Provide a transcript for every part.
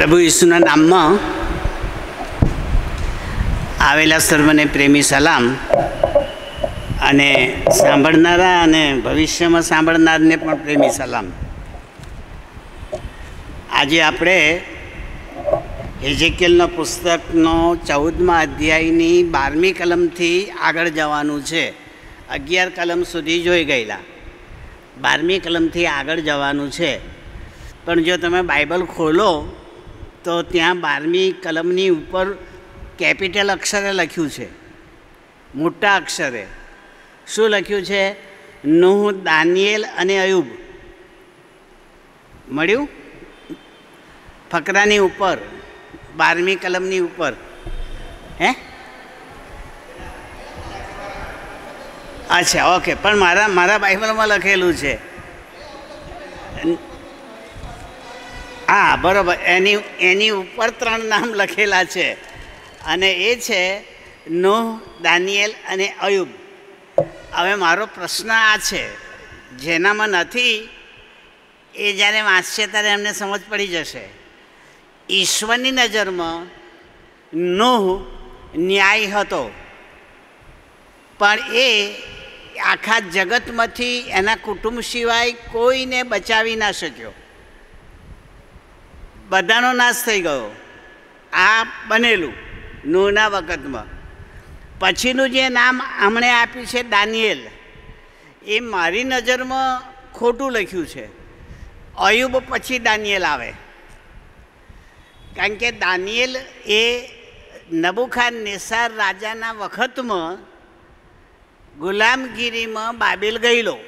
પ્રભુ ઈસુના નામમાં આવેલા સર્વને પ્રેમી સલામ અને સાંભળનારા અને ભવિષ્યમાં સાંભળનારને પણ પ્રેમી સલામ. આજે આપણે એઝેકિયલના પુસ્તકનો 14મા અધ્યાયની 12મી કલમથી આગળ જવાનું છે. 11 કલમ સુધી જોઈ ગયેલા, 12મી કલમથી આગળ જવાનું છે. પણ જો તમે બાઇબલ ખોલો તો ત્યાં 12મી કલમની ઉપર કેપિટલ અક્ષરે લખ્યું છે, મોટા અક્ષરે. શું લખ્યું છે? નૂહ, દાનિયેલ અને અયુબ. મળ્યું? ફકરાની ઉપર 12મી કલમની ઉપર. હે, અચ્છા, ઓકે. પણ મારા બાઇબલમાં લખેલું છે. હા, બરાબર. એની ઉપર 3 નામ લખેલા છે અને એ છે નૂહ, દાનિયેલ અને અયુબ. હવે મારો પ્રશ્ન આ છે, જેનામાં નથી એ જ્યારે વાંચશે ત્યારે એમને સમજ પડી જશે. ઈશ્વરની નજરમાં નૂહ ન્યાય હતો, પણ એ આખા જગતમાંથી એના કુટુંબ સિવાય કોઈને બચાવી ના શક્યો. બધાનો નાશ થઈ ગયો. આ બનેલું નૂહના વખતમાં. પછીનું જે નામ હમણે આપ્યું છે દાનિયેલ, એ મારી નજરમાં ખોટું લખ્યું છે. અયુબ પછી દાનિયેલ આવે, કારણ કે દાનિયેલ એ નબુખાદનેસ્સાર રાજાના વખતમાં ગુલામગીરીમાં બાબેલ ગયેલો,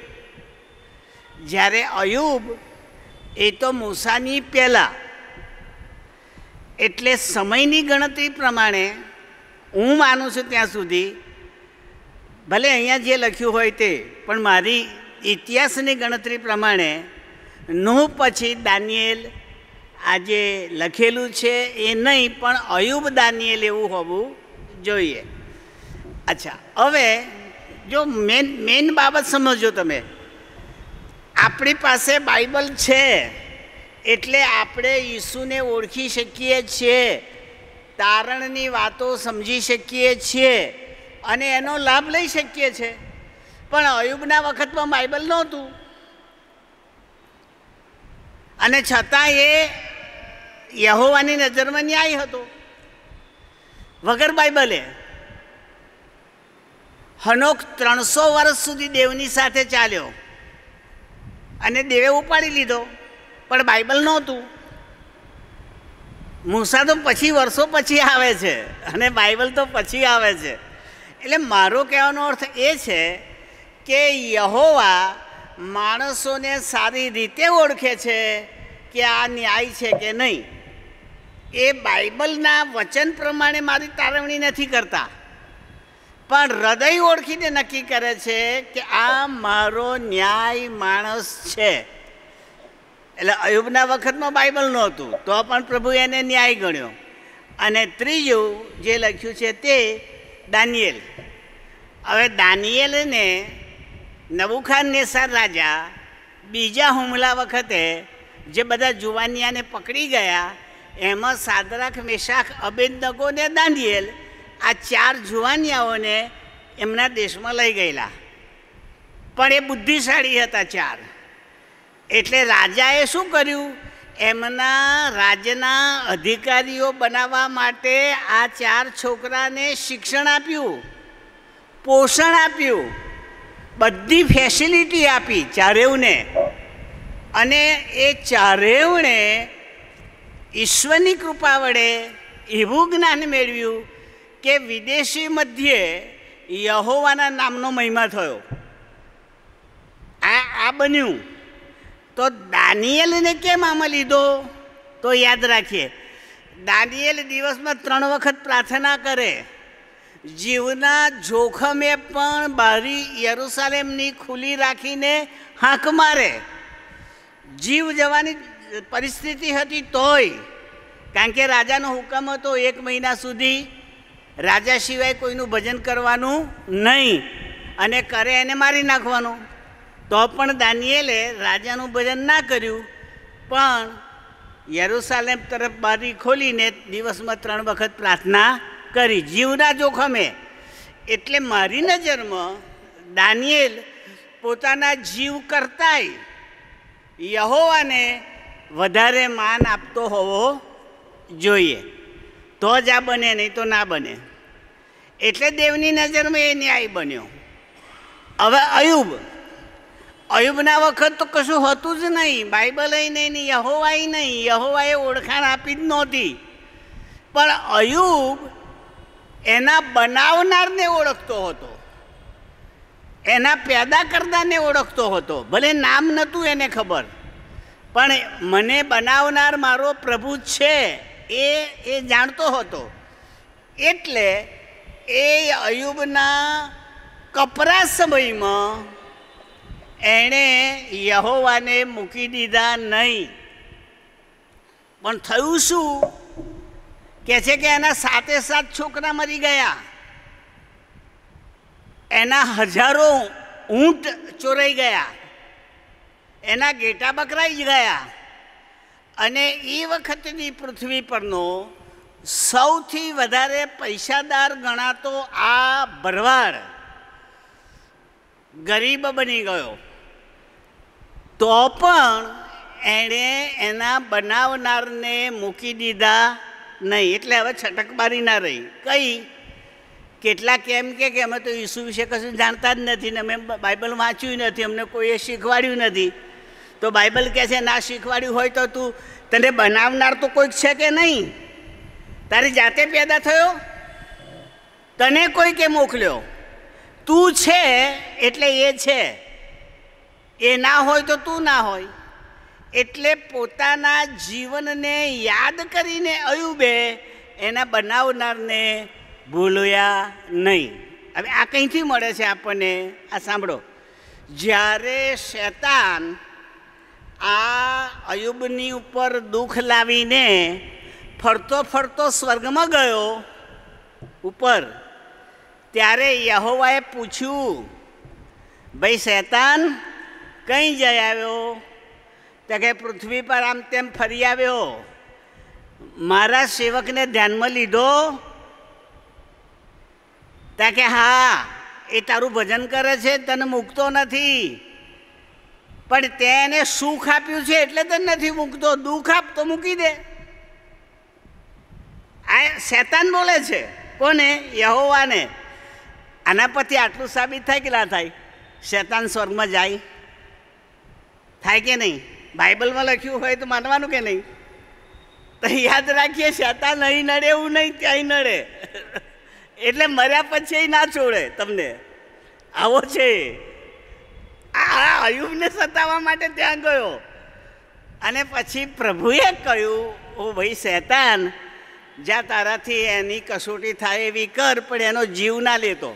જ્યારે અયુબ એ તો મૂસાની પહેલાં. એટલે સમયની ગણતરી પ્રમાણે હું માનું છું ત્યાં સુધી, ભલે અહીંયા જે લખ્યું હોય તે, પણ મારી ઇતિહાસની ગણતરી પ્રમાણે નૂહ પછી દાનિયેલ આજે લખેલું છે એ નહીં, પણ અયુબ દાનિયેલ એવું હોવું જોઈએ. અચ્છા, હવે જો મેન બાબત સમજો તમે. આપણી પાસે બાઇબલ છે એટલે આપણે ઈસુને ઓળખી શકીએ છીએ, તારણની વાતો સમજી શકીએ છીએ અને એનો લાભ લઈ શકીએ છીએ. પણ અયુબના વખતમાં બાઇબલ નહોતું અને છતાં એ યહોવાની નજરમાં ન્યાય હતો. વગર બાઇબલે હનોક 300 વર્ષ સુધી દેવની સાથે ચાલ્યો અને દેવે ઉપાડી લીધો, પણ બાઇબલ નહોતું. મૂસા તો પછી વર્ષો પછી આવે છે અને બાઇબલ તો પછી આવે છે. એટલે મારો કહેવાનો અર્થ એ છે કે યહોવા માણસોને સારી રીતે ઓળખે છે કે આ ન્યાય છે કે નહીં. એ બાઇબલના વચન પ્રમાણે મારી તારવણી નથી કરતા, પણ હૃદય ઓળખીને નક્કી કરે છે કે આ મારો ન્યાય માણસ છે. એટલે અયુબના વખતમાં બાઇબલ નહોતું તો પણ પ્રભુ એને ન્યાય ગણ્યો. અને ત્રીજું જે લખ્યું છે તે દાનિયેલ. હવે દાનિયેલને નબુખાદનેસ્સાર રાજા બીજા હુમલા વખતે જે બધા જુવાનિયાને પકડી ગયા, એમાં સાદરાક, મેશાક, અબેદનગો ને દાનિયેલ, આ 4 જુવાનિયાઓને એમના દેશમાં લઈ ગયેલા. પણ એ બુદ્ધિશાળી હતા 4. એટલે રાજાએ શું કર્યું? એમના રાજ્યના અધિકારીઓ બનાવવા માટે આ 4 છોકરાને શિક્ષણ આપ્યું, પોષણ આપ્યું, બધી ફેસિલિટી આપી ચારેવને. અને એ ચારેવને ઈશ્વરની કૃપા વડે એવું જ્ઞાન મેળવ્યું કે વિદેશી મધ્યે યહોવાના નામનો મહિમા થયો. આ બન્યું. તો દાનિયેલને કેમ આમાં લીધો? તો યાદ રાખીએ, દાનિયેલ દિવસમાં 3 વખત પ્રાર્થના કરે, જીવના જોખમે પણ બારી યરુશલેમની ખુલ્લી રાખીને હાંક મારે. જીવ જવાની પરિસ્થિતિ હતી તોય, કારણ કે રાજાનો હુકમ હતો 1 મહિના સુધી રાજા સિવાય કોઈનું ભજન કરવાનું નહીં, અને કરે એને મારી નાખવાનું. તો પણ દાનિયેલે રાજાનું ભજન ના કર્યું, પણ યરુસાલેમ તરફ બારી ખોલીને દિવસમાં 3 વખત પ્રાર્થના કરી, જીવના જોખમે. એટલે મારી નજરમાં દાનિયેલ પોતાના જીવ કરતાંય યહોવાને વધારે માન આપતો હોવો જોઈએ, તો જ આ બને, નહીં તો ના બને. એટલે દેવની નજરમાં એ ન્યાય બન્યો. હવે અયુબના વખત તો કશું હતું જ નહીં, બાઇબલ નહીં, યહોવાય નહીં, યહોવાએ ઓળખાણ આપી જ નહોતી. પણ અયુબ એના બનાવનારને ઓળખતો હતો, એના પેદા કરનારને ઓળખતો હતો. ભલે નામ નહોતું એને ખબર, પણ મને બનાવનાર મારો પ્રભુ છે એ જાણતો હતો. એટલે એ અયુબના કપરા સમયમાં એણે યહોવાને મૂકી દીધા નહીં. પણ થયું શું કે છે કે એના 7 છોકરા મરી ગયા, એના હજારો ઊંટ ચોરાઈ ગયા, એના ઘેટા બકરાઈ ગયા. અને એ વખતની પૃથ્વી પરનો સૌથી વધારે પૈસાદાર ગણાતો આ ભરવાડ ગરીબ બની ગયો. તો પણ એણે એના બનાવનારને મૂકી દીધા નહીં. એટલે હવે છટકબારી ના રહી. કઈ કેટલાક એમ કે અમે તો ઈસુ વિશે કશું જાણતા જ નથી ને અમે બાઇબલ વાંચ્યું નથી, અમને કોઈએ શીખવાડ્યું નથી. તો બાઇબલ કહે છે ના શીખવાડ્યું હોય તો તને બનાવનાર તો કોઈક છે કે નહીં? તારી જાતે પેદા થયો? તને કોઈ કે મોકલ્યો? તું છે એટલે એ છે, એ ના હોય તો તું ના હોય. એટલે પોતાના જીવનને યાદ કરીને અયુબે એના બનાવનારને ભૂલ્યા નહીં. હવે આ કંઈથી મળે છે આપણને? આ સાંભળો. જ્યારે શૈતાન આ અયુબની ઉપર દુઃખ લાવીને ફરતો ફરતો સ્વર્ગમાં ગયો ઉપર, ત્યારે યહોવાએ પૂછ્યું, ભાઈ શૈતાન કઈ જઈ આવ્યો? તો કે પૃથ્વી પર આમ તેમ ફરી આવ્યો, મારા સેવકને ધ્યાનમાં લીધો? તા કે હા, એ તારું ભજન કરે છે, તને મૂકતો નથી, પણ તેને સુખ આપ્યું છે એટલે તને નથી મૂકતો. દુઃખ આપ તો મૂકી દે. આ શૈતાન બોલે છે. કોને? યહોવાને. આના પરથી આટલું સાબિત થાય કે ના થાય? શૈતાન સ્વર્ગમાં જાય? થાય કે નહીં? બાઇબલમાં લખ્યું હોય તો માનવાનું કે નહીં? તો યાદ રાખીએ, શૈતાન અહીં નડે એવું નહીં, ત્યાં નડે. એટલે મર્યા પછી ના છોડે તમને. આવો છે. આ અયુબને સતાવવા માટે ત્યાં ગયો. અને પછી પ્રભુએ કહ્યું, ઓ ભાઈ શૈતાન, જ્યાં તારાથી એની કસોટી થાય એવી કર, પણ એનો જીવ ના લેતો.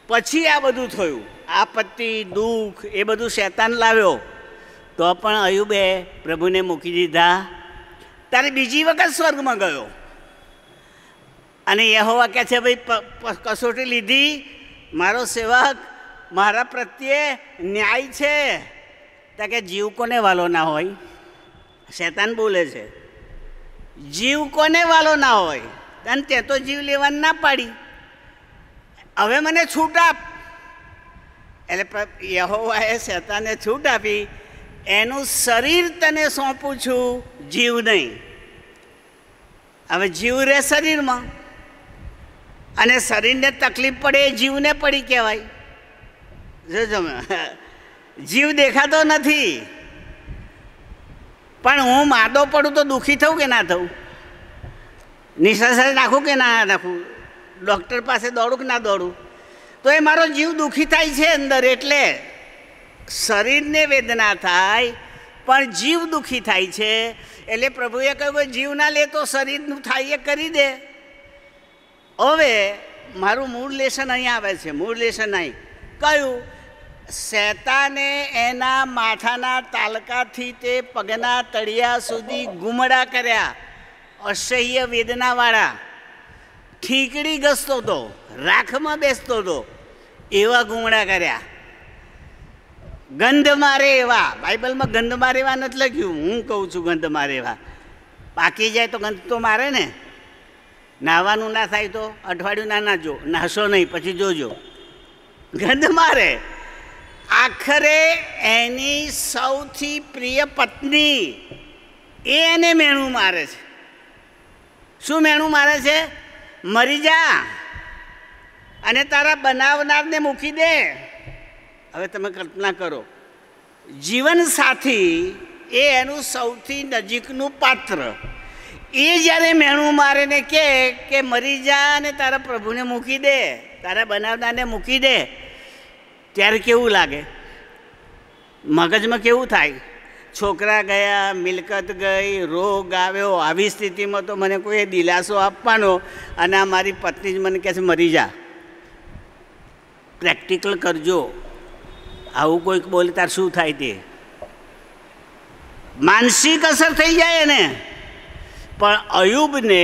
પછી આ બધું થયું. આપત્તિ, દુઃખ એ બધું શૈતાન લાવ્યો. તો પણ અયુબે પ્રભુને મૂકી દીધા. ત્યારે બીજી વખત સ્વર્ગમાં ગયો. અને યહોવા કહે છે, ભાઈ કસોટી લીધી, મારો સેવક મારા પ્રત્યે ન્યાય છે. તો કે જીવ કોને વાલો ના હોય? શૈતાન બોલે છે, જીવ કોને વાલો ના હોય? અને તે તો જીવ લેવાની ના પાડી. હવે મને છૂટ આપ. એટલે યહોવાએ શૈતાનને છૂટ આપી, એનું શરીર તને સોંપું છું, જીવ નહીં. હવે જીવ રહે શરીરમાં, અને શરીરને તકલીફ પડે એ જીવને પડી કહેવાય. જોજો, જીવ દેખાતો નથી, પણ હું માદો પડું તો દુઃખી થવું કે ના થવું? નિશ્વાસ નાખું કે ના નાખું? ડૉક્ટર પાસે દોડું કે ના દોડું? તો એ મારો જીવ દુઃખી થાય છે અંદર. એટલે શરીરને વેદના થાય પણ જીવ દુઃખી થાય છે. એટલે પ્રભુએ કહ્યું, જીવ ના લે તો શરીરનું થાય એ કરી દે. હવે મારું મૂળ લેશન અહીં આવે છે. મૂળ લેશન અહીં કયું? શૈતાને એના માથાના તાલકાથી તે પગના તળિયા સુધી ગુમડા કર્યા, અસહ્ય વેદનાવાળા. ઠીકડી ઘસતો હતો, રાખમાં બેસતો હતો, એવા ગુમડા કર્યા. ગંધ મારે એવા. બાઇબલમાં ગંધ મારે એવા નથી લખ્યું, હું કહું છું ગંધ મારે એવા. પાકી જાય તો ગંધ તો મારે ને. નાહવાનું ના થાય તો અઠવાડિયું ના નાજો, નાહશો નહીં પછી જોજો, ગંધ મારે. આખરે એની સૌથી પ્રિય પત્ની એને મેણું મારે છે. શું મેણું મારે છે? મરી જા અને તારા બનાવનારને મૂકી દે. હવે તમે કલ્પના કરો, જીવન સાથી એ એનું સૌથી નજીકનું પાત્ર, એ જ્યારે મેણું મારે ને કે મરી જા અને તારા પ્રભુને મૂકી દે, તારા બનાવનારને મૂકી દે, ત્યારે કેવું લાગે? મગજમાં કેવું થાય? છોકરા ગયા, મિલકત ગઈ, રોગ આવ્યો, આવી સ્થિતિમાં તો મને કોઈ દિલાસો આપવાનો અને આ મારી પત્ની જ મને કહે છે મરી જા. પ્રેક્ટિકલ કરજો, આવું કોઈક બોલે તાર શું થાય? તે માનસિક અસર થઈ જાય ને. પણ અયુબને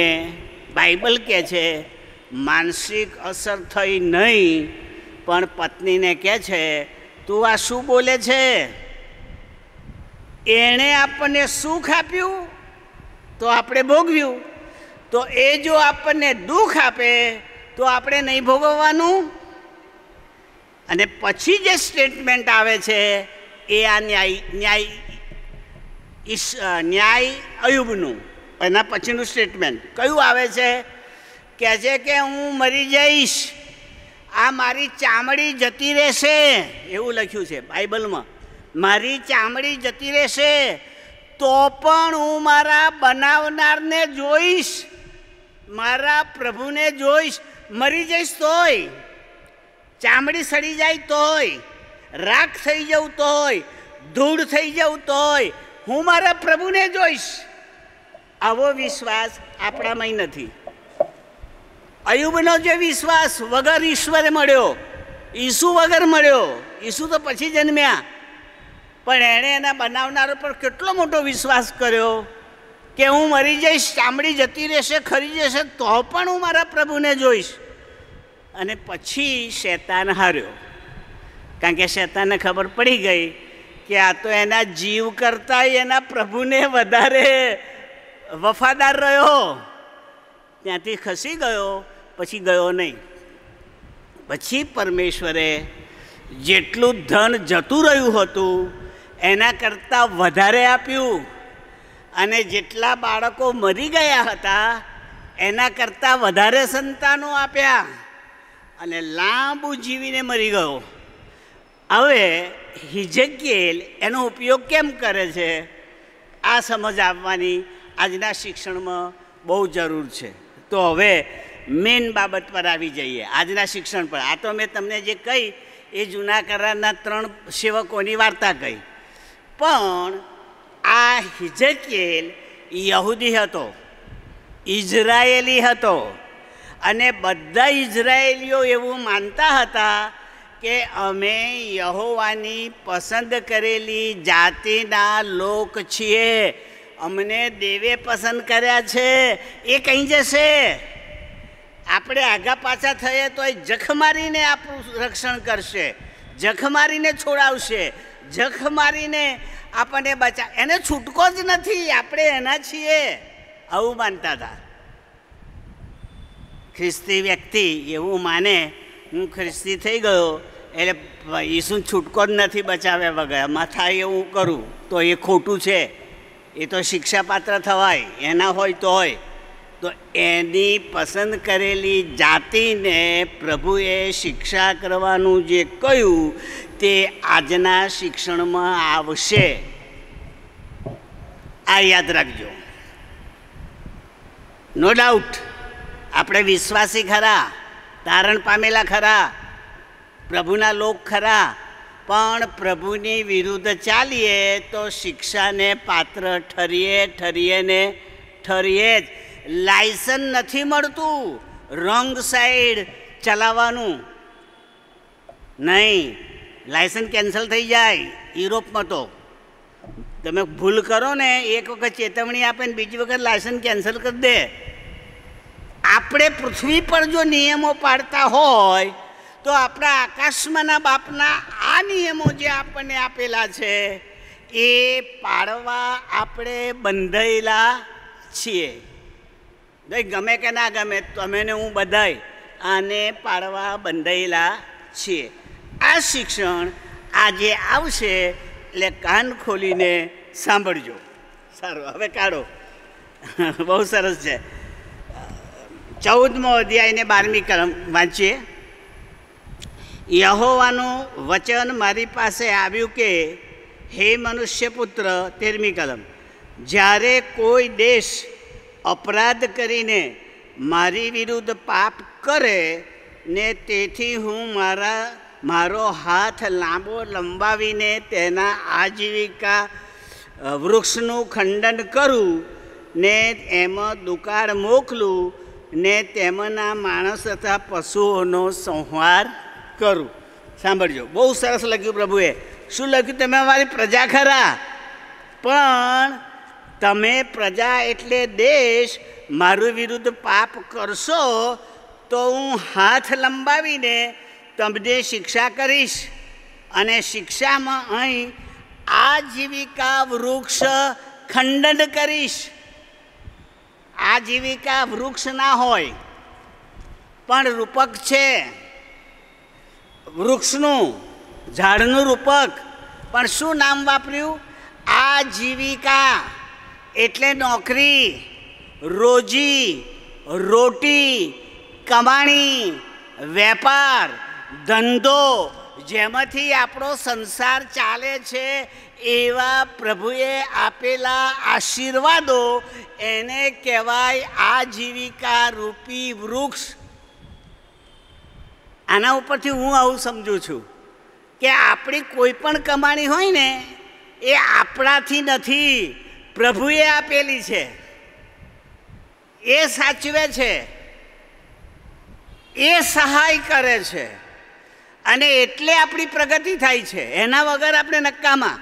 બાઇબલ કહે છે માનસિક અસર થઈ નહીં, પણ પત્નીને કહે છે તું આ શું બોલે છે? એણે આપણને સુખ આપ્યું તો આપણે ભોગવ્યું, તો એ જો આપણને દુઃખ આપે તો આપણે નહીં ભોગવવાનું? અને પછી જે સ્ટેટમેન્ટ આવે છે એ આ ન્યાય અયુબનું. એના પછીનું સ્ટેટમેન્ટ કયું આવે છે? કહે છે કે હું મરી જઈશ, આ મારી ચામડી જતી રહેશે, એવું લખ્યું છે બાઇબલમાં. મારી ચામડી જતી રહેશે તો પણ હું મારા બનાવનારને જોઈશ, મારા પ્રભુને જોઈશ. મરી જઈશ તોય, ચામડી સડી જાય તોય, રાખ થઈ જવું તોય, ધૂળ થઈ જવું તોય હું મારા પ્રભુને જોઈશ. આવો વિશ્વાસ આપણામાં નથી. અયુબનો જે વિશ્વાસ વગર ઈશ્વરે મળ્યો, ઈસુ વગર મળ્યો, ઈસુ તો પછી જન્મ્યા, પણ એણે એના બનાવનારો પર કેટલો મોટો વિશ્વાસ કર્યો કે હું મરી જઈશ, ચામડી જતી રહેશે, ખરી જશે, તો પણ હું મારા પ્રભુને જોઈશ. અને પછી શેતાન હાર્યો, કારણ કે શેતાનને ખબર પડી ગઈ કે આ તો એના જીવ કરતાં એના પ્રભુને વધારે વફાદાર રહ્યો. ત્યાંથી ખસી ગયો, પછી ગયો નહીં. પછી પરમેશ્વરે જેટલું ધન જતું રહ્યું હતું એના કરતાં વધારે આપ્યું, અને જેટલા બાળકો મરી ગયા હતા એના કરતાં વધારે સંતાનો આપ્યા, અને લાંબુ જીવીને મરી ગયો. હવે હિજકીએલ એનો ઉપયોગ કેમ કરે છે? આ સમજ આપવાની આજના શિક્ષણમાં બહુ જરૂર છે. તો હવે મેઇન બાબત પર આવી જઈએ, આજના શિક્ષણ પર. આ તો મેં તમને જે કહી એ જૂના કરારના 3 સેવકોની વાર્તા કહી, પણ આ હિજકીએલ યહૂદી હતો, ઇઝરાયેલી હતો, અને બધા ઇઝરાયેલીઓ એવું માનતા હતા કે અમે યહોવાની પસંદ કરેલી જાતિના લોક છીએ, અમને દેવે પસંદ કર્યા છે, એ કहीं જશે. આપણે આગા પાછા થઈએ તો એ જખ મારીને આપણું રક્ષણ કરશે, જખ મારીને છોડાવશે, જખ મારીને આપણને બચા, એને છૂટકો જ નથી, આપણે એના છીએ, આવું માનતા હતા. ખ્રિસ્તી વ્યક્તિ એવું માને હું ખ્રિસ્તી થઈ ગયો એટલે ઈસુ છૂટકો જ નથી બચાવ્યા વગર, આમાં થાય એવું કરું તો એ ખોટું છે, એ તો શિક્ષાપાત્ર થવાય, એના હોય તો હોય. તો એની પસંદ કરેલી જાતિને પ્રભુએ શિક્ષા કરવાનું જે કહ્યું તે આજના શિક્ષણમાં આવશે. આ યાદ રાખજો. નો ડાઉટ આપણે વિશ્વાસી ખરા, તારણ પામેલા ખરા, પ્રભુના લોક ખરા, પણ પ્રભુની વિરુદ્ધ ચાલીએ તો શિક્ષાને પાત્ર ઠરીએ જ. લાયસન્સ નથી મળતું રોંગ સાઈડ ચલાવવાનું, નહીં, લાયસન્સ કેન્સલ થઈ જાય. યુરોપમાં તો તમે ભૂલ કરો ને, એક વખત ચેતવણી આપે ને બીજી વખત લાયસન્સ કેન્સલ કરી દે. આપણે પૃથ્વી પર જો નિયમો પાડતા હોય તો આપણા આકાશમાંના બાપના આ નિયમો જે આપણને આપેલા છે એ પાડવા આપણે બંધાયેલા છીએ. ગમે કે ના ગમે, તમે ને હું બધાય આને પાડવા બંધાયેલા છીએ. આ શિક્ષણ આજે આવશે, એટલે કાન ખોલીને સાંભળજો. સારું, હવે કાઢો. બહુ સરસ છે. 14મો અધ્યાય ને 12મી કલમ વાંચીએ. યહોવાનું વચન મારી પાસે આવ્યું કે, હે મનુષ્ય પુત્ર, 13મી કલમ, જ્યારે કોઈ દેશ અપરાધ કરીને મારી વિરુદ્ધ પાપ કરે ને તેથી હું મારો હાથ લાંબો લંબાવીને તેના આજીવિકા વૃક્ષનું ખંડન કરું ને એમાં દુકાળ મોકલું ને તેમના માણસ તથા પશુઓનો સંહાર કરું. સાંભળજો, બહુ સરસ લખ્યું પ્રભુએ. શું લખ્યું? તમે અમારી પ્રજા ખરા, પણ તમે પ્રજા એટલે દેશ મારું વિરુદ્ધ પાપ કરશો તો હું હાથ લંબાવીને તમને શિક્ષા કરીશ, અને શિક્ષામાં અહીં આજીવિકા વૃક્ષ ખંડન કરીશ. આજીવિકા વૃક્ષ ના હોય, પણ રૂપક છે વૃક્ષનું, ઝાડનું રૂપક. પણ શું નામ વાપર્યું? આજીવિકા એટલે નોકરી, રોજી, રોટી, કમાણી, વેપાર, ધંધો, જેમાંથી આપણો સંસાર ચાલે છે. એવા પ્રભુએ આપેલા આશીર્વાદો એને કહેવાય આજીવિકા રૂપી વૃક્ષ. આના ઉપરથી હું આવું સમજું છું કે આપણી કોઈ પણ કમાણી હોય ને, એ આપણાથી નથી, પ્રભુએ આપેલી છે. એ સાચવે છે, એ સહાય કરે છે, અને એટલે આપણી પ્રગતિ થાય છે. એના વગર આપણે નક્કામાં.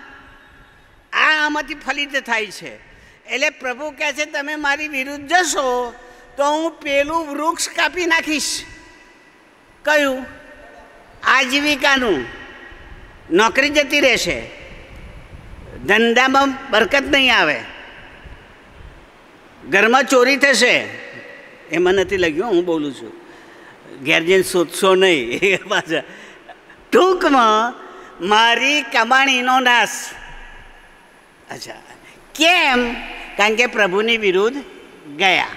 આમાંથી ફલિત થાય છે. એટલે પ્રભુ કહે છે, તમે મારી વિરુદ્ધ જશો તો હું પેલું વૃક્ષ કાપી નાખીશ. કયું? આજીવિકાનું. નોકરી જતી રહેશે, ધંધામાં બરકત નહીં આવે, ઘરમાં ચોરી થશે. એમાં નથી લખ્યું, હું બોલું છું, ઘેર જઈને શોધશો નહીં. પાછા ટૂંકમાં મારી કમાણીનો નાશ. અચ્છા, કેમ? કારણ કે પ્રભુની વિરુદ્ધ ગયા.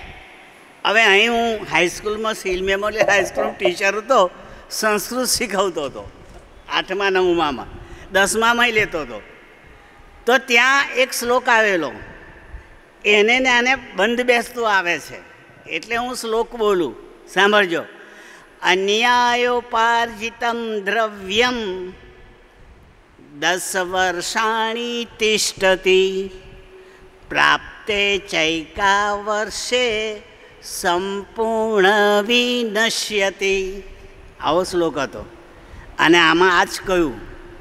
હવે અહીં હું હાઈસ્કૂલમાં સિલ મેમોરિયલ હાઈસ્કૂલ ટીચર હતો, સંસ્કૃત શીખવતો હતો. 8મા 9મામાં 10મામાં લેતો હતો. તો ત્યાં એક શ્લોક આવેલો, એને ને આને બંધ બેસતું આવે છે, એટલે હું શ્લોક બોલું. સાંભળજો. અન્યાયોપાર્જિતમ દ્રવ્યમ 10 વર્ષાણી તિષ્ઠતિ પ્રાપ્તે ચૈકા વર્ષે સંપૂર્ણ વિનશ્યતિ. આવો શ્લોક હતો. અને આમાં આ જ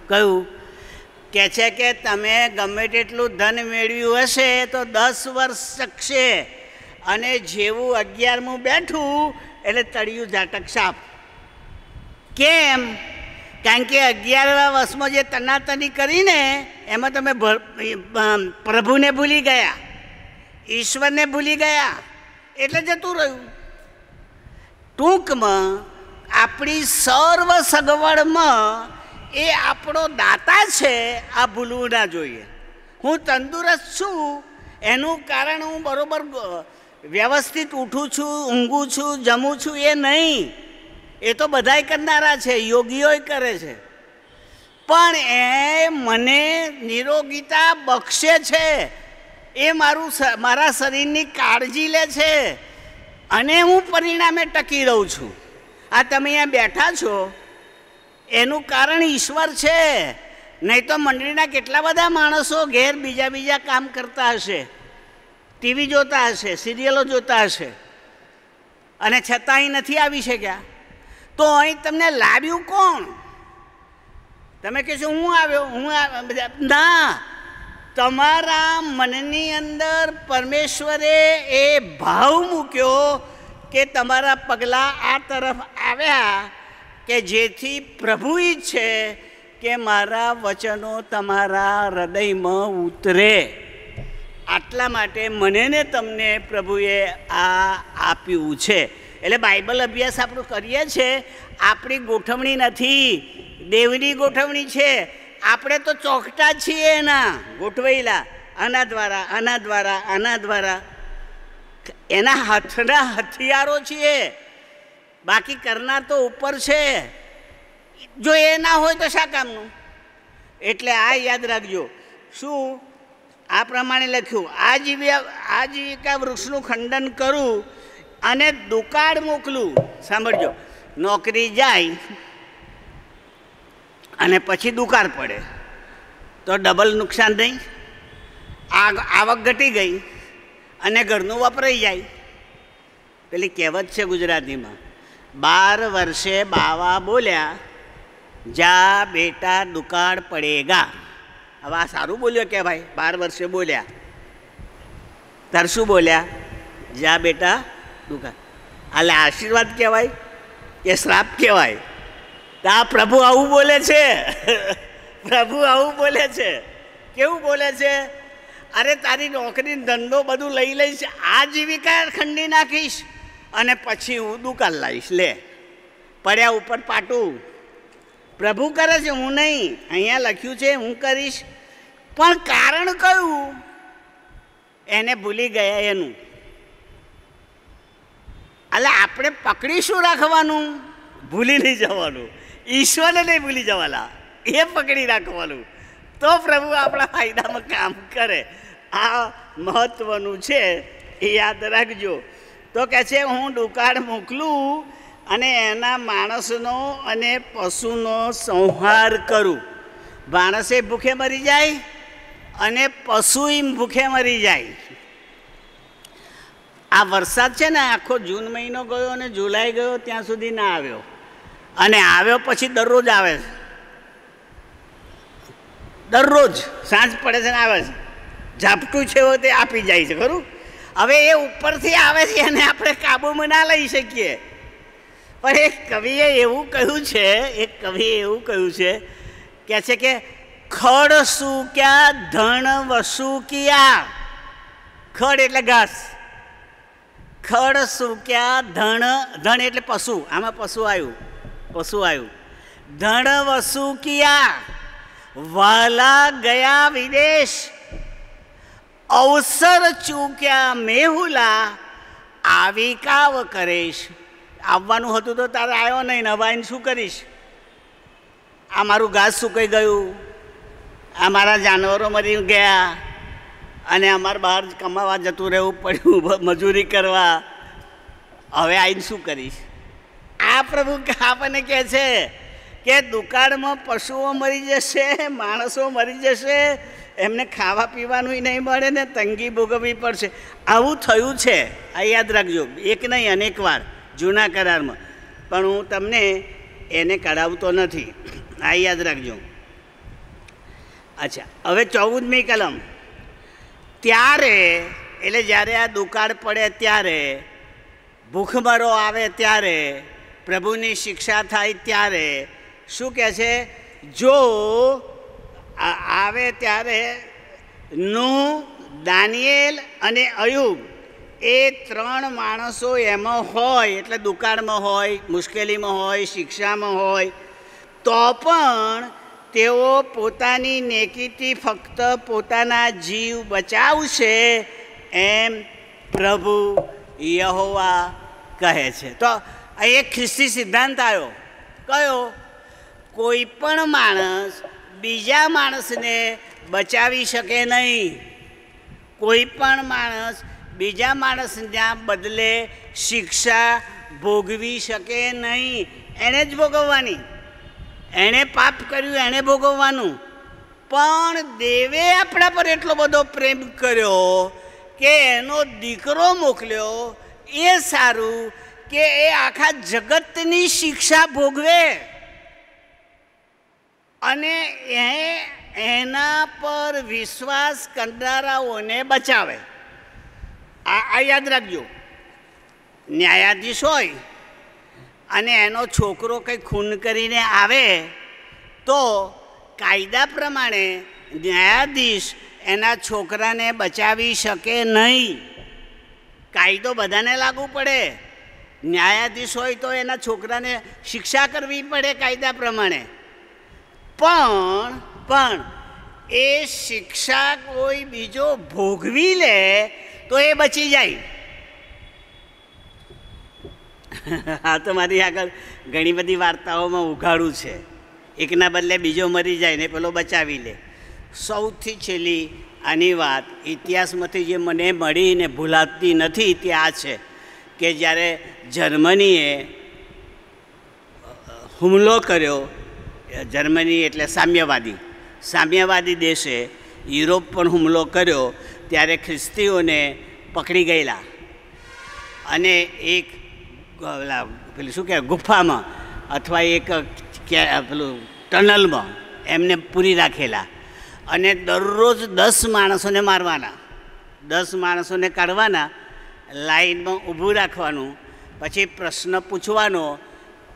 કહ્યું કે છે કે તમે ગમે તેટલું ધન મેળવ્યું હશે તો 10 વર્ષ શકશે, અને જેવું 11મું બેઠું એટલે તળિયું ઝાટક સાપ. કેમ? કારણ કે 11મા વર્ષમાં જે તનાતની કરીને એમાં તમે પ્રભુને ભૂલી ગયા, ઈશ્વરને ભૂલી ગયા, એટલે જતું રહ્યું. ટૂંકમાં આપણી સર્વ સગવડમાં એ આપણો દાતા છે, આ ભૂલવું ના જોઈએ. હું તંદુરસ્ત છું એનું કારણ હું બરાબર વ્યવસ્થિત ઉઠું છું, ઊંઘું છું, જમું છું, એ નહીં. એ તો બધાય કરનારા છે, યોગીઓય કરે છે. પણ એ મને નિરોગીતા બક્ષે છે, એ મારા શરીરની કાળજી લે છે, અને હું પરિણામે ટકી રહું છું. આ તમે અહીંયા બેઠા છો એનું કારણ ઈશ્વર છે. નહીં તો મંડળીના કેટલા બધા માણસો ઘેર બીજા કામ કરતા હશે, ટીવી જોતા હશે, સિરિયલો જોતા હશે, અને છતાં અહીં નથી આવી શક્યા. તો અહીં તમને લાવ્યું કોણ? તમે કહેશો હું આવ્યો, ના, તમારા મનની અંદર પરમેશ્વરે એ ભાવ મૂક્યો કે તમારા પગલાં આ તરફ આવ્યા કે જેથી પ્રભુ ઈચ્છે કે મારા વચનો તમારા હૃદયમાં ઉતરે. આટલા માટે મને ને તમને પ્રભુએ આ આપ્યું છે. એટલે બાઇબલ અભ્યાસ આપણું કરીએ છીએ, આપણી ગોઠવણી નથી, દેવની ગોઠવણી છે. આપણે તો ચોકટા છીએ એના ગોઠવાયેલા, આના દ્વારા આના દ્વારા આના દ્વારા એના હાથના હથિયારો છીએ. બાકી કરનાર તો ઉપર છે. જો એ ના હોય તો શા કામનું? એટલે આ યાદ રાખજો. શું આ પ્રમાણે લખ્યું, આજીવિકા વૃક્ષનું ખંડન કરું અને દુકાળ મોકલું. સાંભળજો, નોકરી જાય અને પછી દુકાળ પડે તો ડબલ નુકસાન નહીં? આવક ઘટી ગઈ અને ઘરનું વપરાઈ જાય. પેલી કહેવત છે ગુજરાતીમાં, 12 વર્ષે બાવા બોલ્યા, જા બેટા દુકાળ પડેગા. હવે આ સારું બોલ્યો કે ભાઈ? 12 વર્ષે બોલ્યા, તાર શું બોલ્યા? જા બેટા દુકાળ. એટલે આશીર્વાદ કહેવાય કે શ્રાપ કહેવાય? તો આ પ્રભુ આવું બોલે છે. પ્રભુ આવું બોલે છે. કેવું બોલે છે? અરે તારી નોકરી ધંધો બધું લઈ લઈશ, આજીવિકા ખંડી નાખીશ અને પછી હું દુકાળ લાવીશ. લે, પડ્યા ઉપર પાટું. પ્રભુ કરે છે, હું નહીં. અહીંયા લખ્યું છે હું કરીશ, પણ કારણ કયું એને ભૂલી ગયા એનું. એટલે આપણે પકડીશું રાખવાનું, ભૂલી નહીં જવાનું. ઈશ્વરને નહીં ભૂલી જવાના, એ પકડી રાખવાનું. તો પ્રભુ આપણા ફાયદામાં કામ કરે. આ મહત્વનું છે, એ યાદ રાખજો. તો કહે છે હું દુકાળ મોકલું અને એના માણસનો અને પશુનો સંહાર કરું. માણસે ભૂખે મરી જાય અને પશુએ ભૂખે મરી જાય. આ વરસાદ છે ને, આખો જૂન મહિનો ગયો અને જુલાઈ ગયો ત્યાં સુધી ના આવ્યો, અને આવ્યો પછી દરરોજ આવે છે. દરરોજ સાંજ પડે છે ને આવે છે. ઝાપટું છે તે આપી જાય છે, ખરું? હવે એ ઉપરથી આવે છે અને આપણે કાબૂમાં ના લઈ શકીએ. પણ એક કવિએ એવું કહ્યું છે, કહે છે કે ખડ સૂક્યા ધણ વસુ કિયા. ખડ એટલે ઘાસ, ખડ સૂક્યા ધણ એટલે પશુ. આમાં પશુ આવ્યું. ધણ વસુ કિયા, વાલા ગયા વિદેશ. અવસર ચૂક્યા મેહુલા, આવી કાવ કરેશ. આવવાનું હતું તો તારે આવ્યો નહીં, હવે આવીને શું કરીશ? આ મારું ઘાસ સુકાઈ ગયું, આ મારા જાનવરો મરી ગયા, અને અમારે બહાર કમાવા જતું રહેવું પડ્યું, મજૂરી કરવા. હવે આવીને શું કરીશ? આ પ્રભુ આપણને કહે છે કે દુકાળમાં પશુઓ મરી જશે, માણસો મરી જશે, એમને ખાવા પીવાનું નહીં મળે ને તંગી ભોગવવી પડશે. આવું થયું છે. આ યાદ રાખજો. એક નહીં, અનેક વાર જૂના કરારમાં. પણ હું તમને એને કરાવતો નથી, આ યાદ રાખજો. અચ્છા, હવે 14મી કલમ. ત્યારે એટલે જ્યારે આ દુકાળ પડે ત્યારે, ભૂખમરો આવે ત્યારે, પ્રભુની શિક્ષા થાય ત્યારે શું કહે છે? જો આવે ત્યારે નૂહ, દાનિયેલ અને અયુબ એ 3 માણસો એમાં હોય, એટલે દુકાળમાં હોય, મુશ્કેલીમાં હોય, શિક્ષામાં હોય, તો પણ તેઓ પોતાની નેકીથી ફક્ત પોતાના જીવ બચાવશે એમ પ્રભુ યહોવા કહે છે. તો આ એક ખ્રિસ્તી સિદ્ધાંત આવ્યો. કયો? કોઈ પણ માણસ બીજા માણસને બચાવી શકે નહીં. કોઈ પણ માણસ બીજા માણસના બદલે શિક્ષા ભોગવી શકે નહીં. એણે જ ભોગવવાની. એણે પાપ કર્યું, એણે ભોગવવાનું. પણ દેવે આપણા પર એટલો બધો પ્રેમ કર્યો કે એનો દીકરો મોકલ્યો. એ સારું કે એ આખા જગતની શિક્ષા ભોગવે અને એના પર વિશ્વાસ કરનારાઓને બચાવે. આ યાદ રાખજો. ન્યાયાધીશ હોય અને એનો છોકરો કંઈ ખૂન કરીને આવે તો કાયદા પ્રમાણે ન્યાયાધીશ એના છોકરાને બચાવી શકે નહીં. કાયદો બધાને લાગુ પડે. ન્યાયાધીશ હોય તો એના છોકરાને શિક્ષા કરવી પડે કાયદા પ્રમાણે. પણ એ શિક્ષા કોઈ બીજો ભોગવી લે તો એ બચી જાય. આ તો મારી આગળ ઘણી બધી વાર્તાઓમાં ઉઘાડું છે. એકના બદલે બીજો મરી જાય ને પેલો બચાવી લે. સૌથી છેલ્લી આની વાત ઇતિહાસમાંથી જે મને મળીને ભૂલાતી નથી તે આ છે કે જ્યારે જર્મનીએ હુમલો કર્યો, જર્મની એટલે સામ્યવાદી દેશે યુરોપ પર હુમલો કર્યો, ત્યારે ખ્રિસ્તીઓને પકડી ગયેલા અને એક પેલું શું કહેવાય ગુફામાં અથવા એક પેલું ટનલમાં એમને પૂરી રાખેલા અને દરરોજ 10 માણસોને મારવાના, 10 માણસોને કાઢવાના, લાઈનમાં ઊભું રાખવાનું, પછી પ્રશ્ન પૂછવાનો,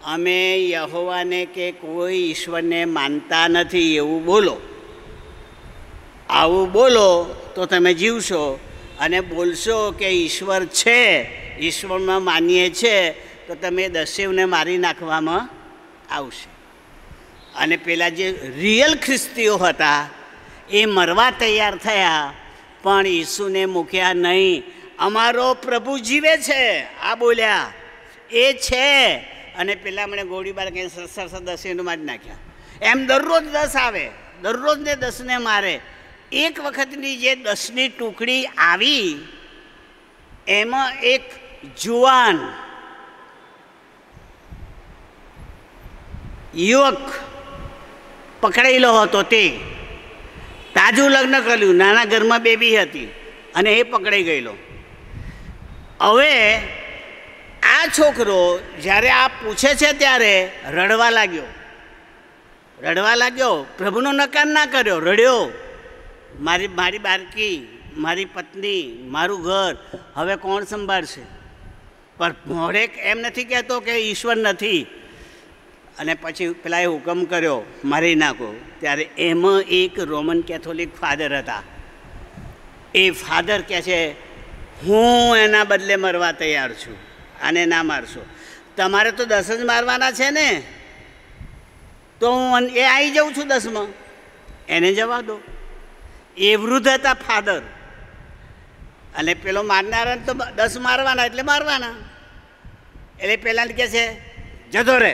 અમે યહોવાને કે કોઈ ઈશ્વરને માનતા નથી એવું બોલો. આવું બોલો તો તમે જીવશો, અને બોલશો કે ઈશ્વર છે, ઈશ્વરમાં માનીએ છે, તો તમે દસેવને મારી નાખવામાં આવશે. અને પેલા જે રિયલ ખ્રિસ્તીઓ હતા એ મરવા તૈયાર થયા, પણ ઈસુને મૂક્યા નહીં. અમારો પ્રભુ જીવે છે આ બોલ્યા, એ છે. અને પેલા મને ગોળીબાર કંઈ સરસ દસેવને મારી નાખ્યા. એમ દરરોજ 10 આવે, દરરોજને 10ને મારે. એક વખતની જે 10ની ટુકડી આવી એમાં એક જુવાન યુવક પકડાયેલો હતો. તે તાજું લગ્ન કર્યું, નાના ઘરમાં બેબી હતી અને એ પકડાઈ ગયેલો. હવે આ છોકરો જ્યારે આ પૂછે છે ત્યારે રડવા લાગ્યો. પ્રભુનો નકાર ના કર્યો, રડ્યો. મારી બાળકી, મારી પત્ની, મારું ઘર હવે કોણ સંભાળશે? પણ મોઢે એમ નથી કહેતો કે ઈશ્વર નથી. અને પછી પેલા એ હુકમ કર્યો મારી નાખો. ત્યારે એમાં એક રોમન કેથોલિક ફાધર હતા. એ ફાધર કહે છે હું એના બદલે મરવા તૈયાર છું, આને ના મારશો. તમારે તો 10 જ મારવાના છે ને, તો હું એ આવી જાઉં છું 10માં, એને જવા દો. એ વૃદ્ધ હતા ફાધર. અને પેલો મારનારાને તો 10 મારવાના એટલે મારવાના. એટલે પેલાને કહે છે જતો રહે.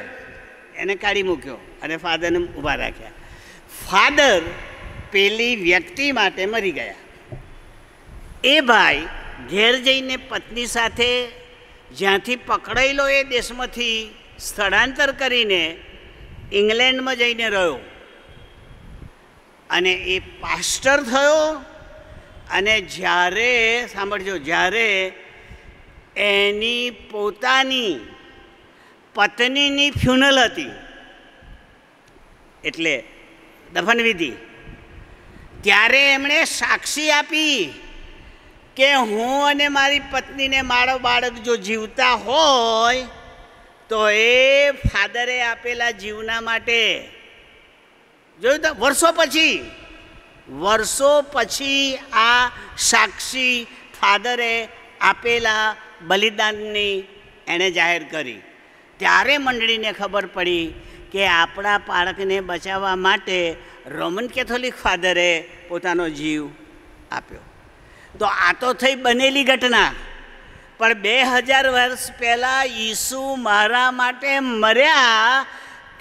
એને કાઢી મૂક્યો અને ફાધરને ઊભા રાખ્યા. ફાધર પેલી વ્યક્તિ માટે મરી ગયા. એ ભાઈ ઘેર જઈને પત્ની સાથે જ્યાંથી પકડાયેલો એ દેશમાંથી સ્થળાંતર કરીને ઇંગ્લેન્ડમાં જઈને રહ્યો અને એ પાસ્ટર થયો. અને જ્યારે સાંભળજો, જ્યારે એની પોતાની પત્નીની ફ્યુનલ હતી એટલે દફનવિધિ, ત્યારે એમણે સાક્ષી આપી કે હું અને મારી પત્નીને મારો બાળક જો જીવતા હોય તો એ ફાધરે આપેલા જીવના માટે. જોયું તો વર્ષો પછી આ સાક્ષી ફાધરે આપેલા બલિદાનની એણે જાહેર કરી. ત્યારે મંડળીને ખબર પડી કે આપણા બાળકને બચાવવા માટે રોમન કેથોલિક ફાધરે પોતાનો જીવ આપ્યો. તો આ તો થઈ બનેલી ઘટના, પણ 2000 વર્ષ પહેલાં ઈસુ મારા માટે મર્યા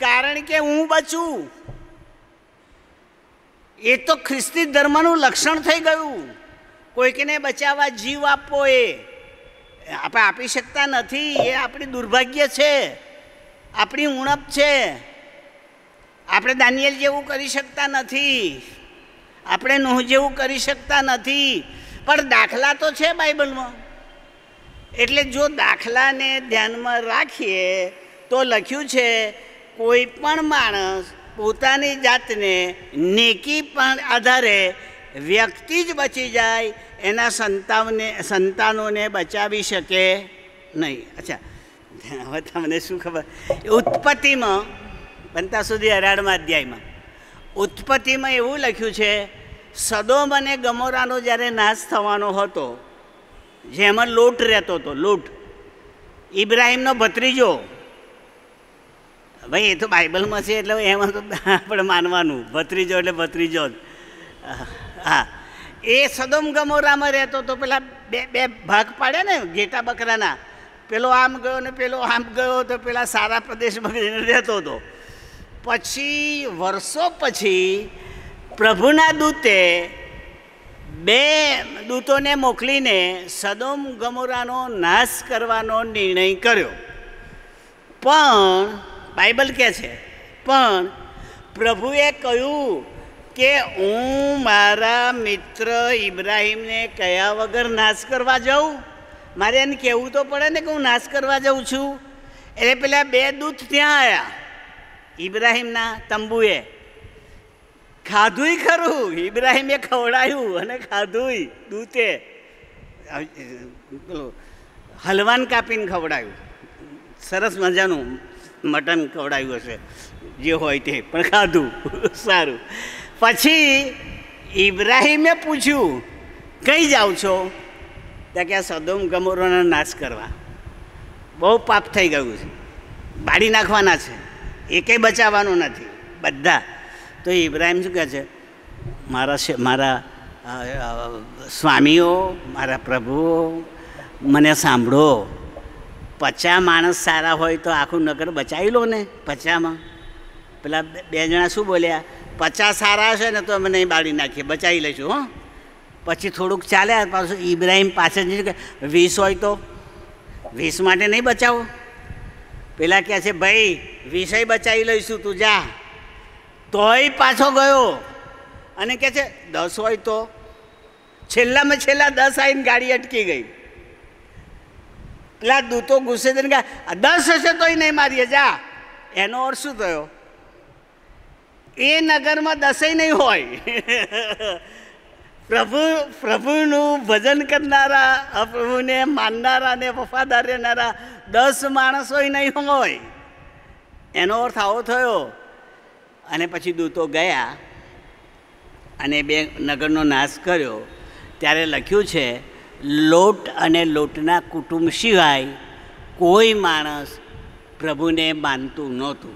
કારણ કે હું બચું. એ તો ખ્રિસ્તી ધર્મનું લક્ષણ થઈ ગયું. કોઈકને બચાવવા જીવ આપવો એ આપણે આપી શકતા નથી. એ આપણી દુર્ભાગ્ય છે, આપણી ઉણપ છે. આપણે દાનિયેલ જેવું કરી શકતા નથી, આપણે નૂહ જેવું કરી શકતા નથી. પણ દાખલા તો છે બાઇબલમાં. એટલે જો દાખલાને ધ્યાનમાં રાખીએ તો લખ્યું છે કોઈ પણ માણસ પોતાની જાતને નેકી પણ આધારે વ્યક્તિ જ બચી જાય, એના સંતાનોને બચાવી શકે નહીં. અચ્છા, હવે તમને શું ખબર, ઉત્પત્તિમાં 18 સુધી 18મા અધ્યાયમાં ઉત્પત્તિમાં એવું લખ્યું છે સદોમ અને ગમોરાનો જ્યારે નાશ થવાનો હતો, જેમાં લોટ રહેતો હતો, લોટ ઇબ્રાહિમનો ભત્રીજો, ભાઈ એ તો બાઇબલમાં છે એટલે એમાં તો આપણે માનવાનું, ભત્રીજો એટલે ભત્રીજો જ. હા, એ સદોમ ગમોરામાં રહેતો તો પેલા બે ભાગ પાડે ને ઘેટા બકરાના, પેલો આમ ગયો ને પેલો આમ ગયો, તો પેલા સારા પ્રદેશમાં રહેતો હતો. પછી વર્ષો પછી પ્રભુના દૂતે 2 દૂતોને મોકલીને સદોમ ગમોરાનો નાશ કરવાનો નિર્ણય કર્યો. પણ બાઇબલ કહે છે, પણ પ્રભુએ કહ્યું કે હું મારા મિત્ર ઇબ્રાહિમને કયા વગર નાશ કરવા જાઉં? મારે એને કહેવું તો પડે ને કે હું નાશ કરવા જાઉં છું. એટલે પેલા 2 દૂત ત્યાં આવ્યા ઇબ્રાહિમના તંબુએ. ખાધુંય ખરું, ઇબ્રાહિમે ખવડાયું અને ખાધુંય. દૂતે પેલું હલવાન કાપીને ખવડાયું, સરસ મજાનું મટન ખવડાવ્યું હશે, જે હોય તે, પણ ખાધું સારું. પછી ઇબ્રાહિમે પૂછ્યું, કઈ જાઓ છો? ત્યાં કે આ સદોમ ગમોરાનો નાશ કરવા, બહુ પાપ થઈ ગયું છે, બાળી નાખવાના છે, એકેય બચાવવાનું નથી, બધા. તો ઇબ્રાહિમ શું કહે છે, મારા સ્વામીઓ, મારા પ્રભુઓ, મને સાંભળો, 50 માણસ સારા હોય તો આખું નગર બચાવી લો ને. 50માં પેલા 2 જણા શું બોલ્યા, 50 સારા હશે ને તો અમે નહીં બાળી નાખીએ, બચાવી લઈશું. હો, પછી થોડુંક ચાલ્યા, પાછું ઇબ્રાહિમ પાછળ જઈને કે 20 હોય તો 20 માટે નહીં બચાવો. પેલા કહે છે, ભાઈ 20 બચાવી લઈશું, તું જા. તોય પાછો ગયો અને કહે છે 10 હોય તો. છેલ્લામાં છેલ્લા 10 આવીને ગાડી અટકી ગઈ. પેલા દૂતો ગુસ્સે થઈને કહે, 10 હશે તોય નહીં મારીએ, જા. એનો અર્થ શું થયો? એ નગરમાં 10 નહીં હોય. પ્રભુનું ભજન કરનારા, પ્રભુને માનનારા ને વફાદાર રહેનારા 10 માણસો નહીં હોય. એનો અર્થ આવો થયો. અને પછી દૂતો ગયા અને 2 નગરનો નાશ કર્યો. ત્યારે લખ્યું છે, લોટ અને લોટના કુટુંબ સિવાય કોઈ માણસ પ્રભુને માનતું નહોતું.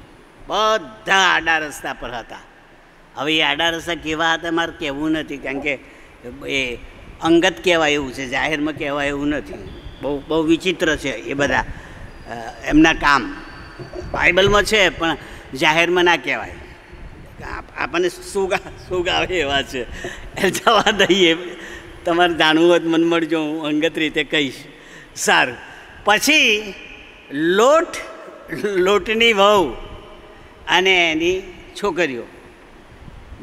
બધા આડા રસ્તા પર હતા. હવે એ આડા રસ્તા કેવા હતા મારે કહેવું નથી, કારણ કે એ અંગત કહેવાય એવું છે, જાહેરમાં કહેવાય એવું નથી. બહુ વિચિત્ર છે એ બધા એમના કામ. બાઇબલમાં છે પણ જાહેરમાં ના કહેવાય, આપણને સુગ આવે એવા છે. જવા દઈએ, તમારે જાણવું હોય તો મને મળજો, હું અંગત રીતે કહીશ. સારું. પછી લોટની વહુ અને એની છોકરીઓ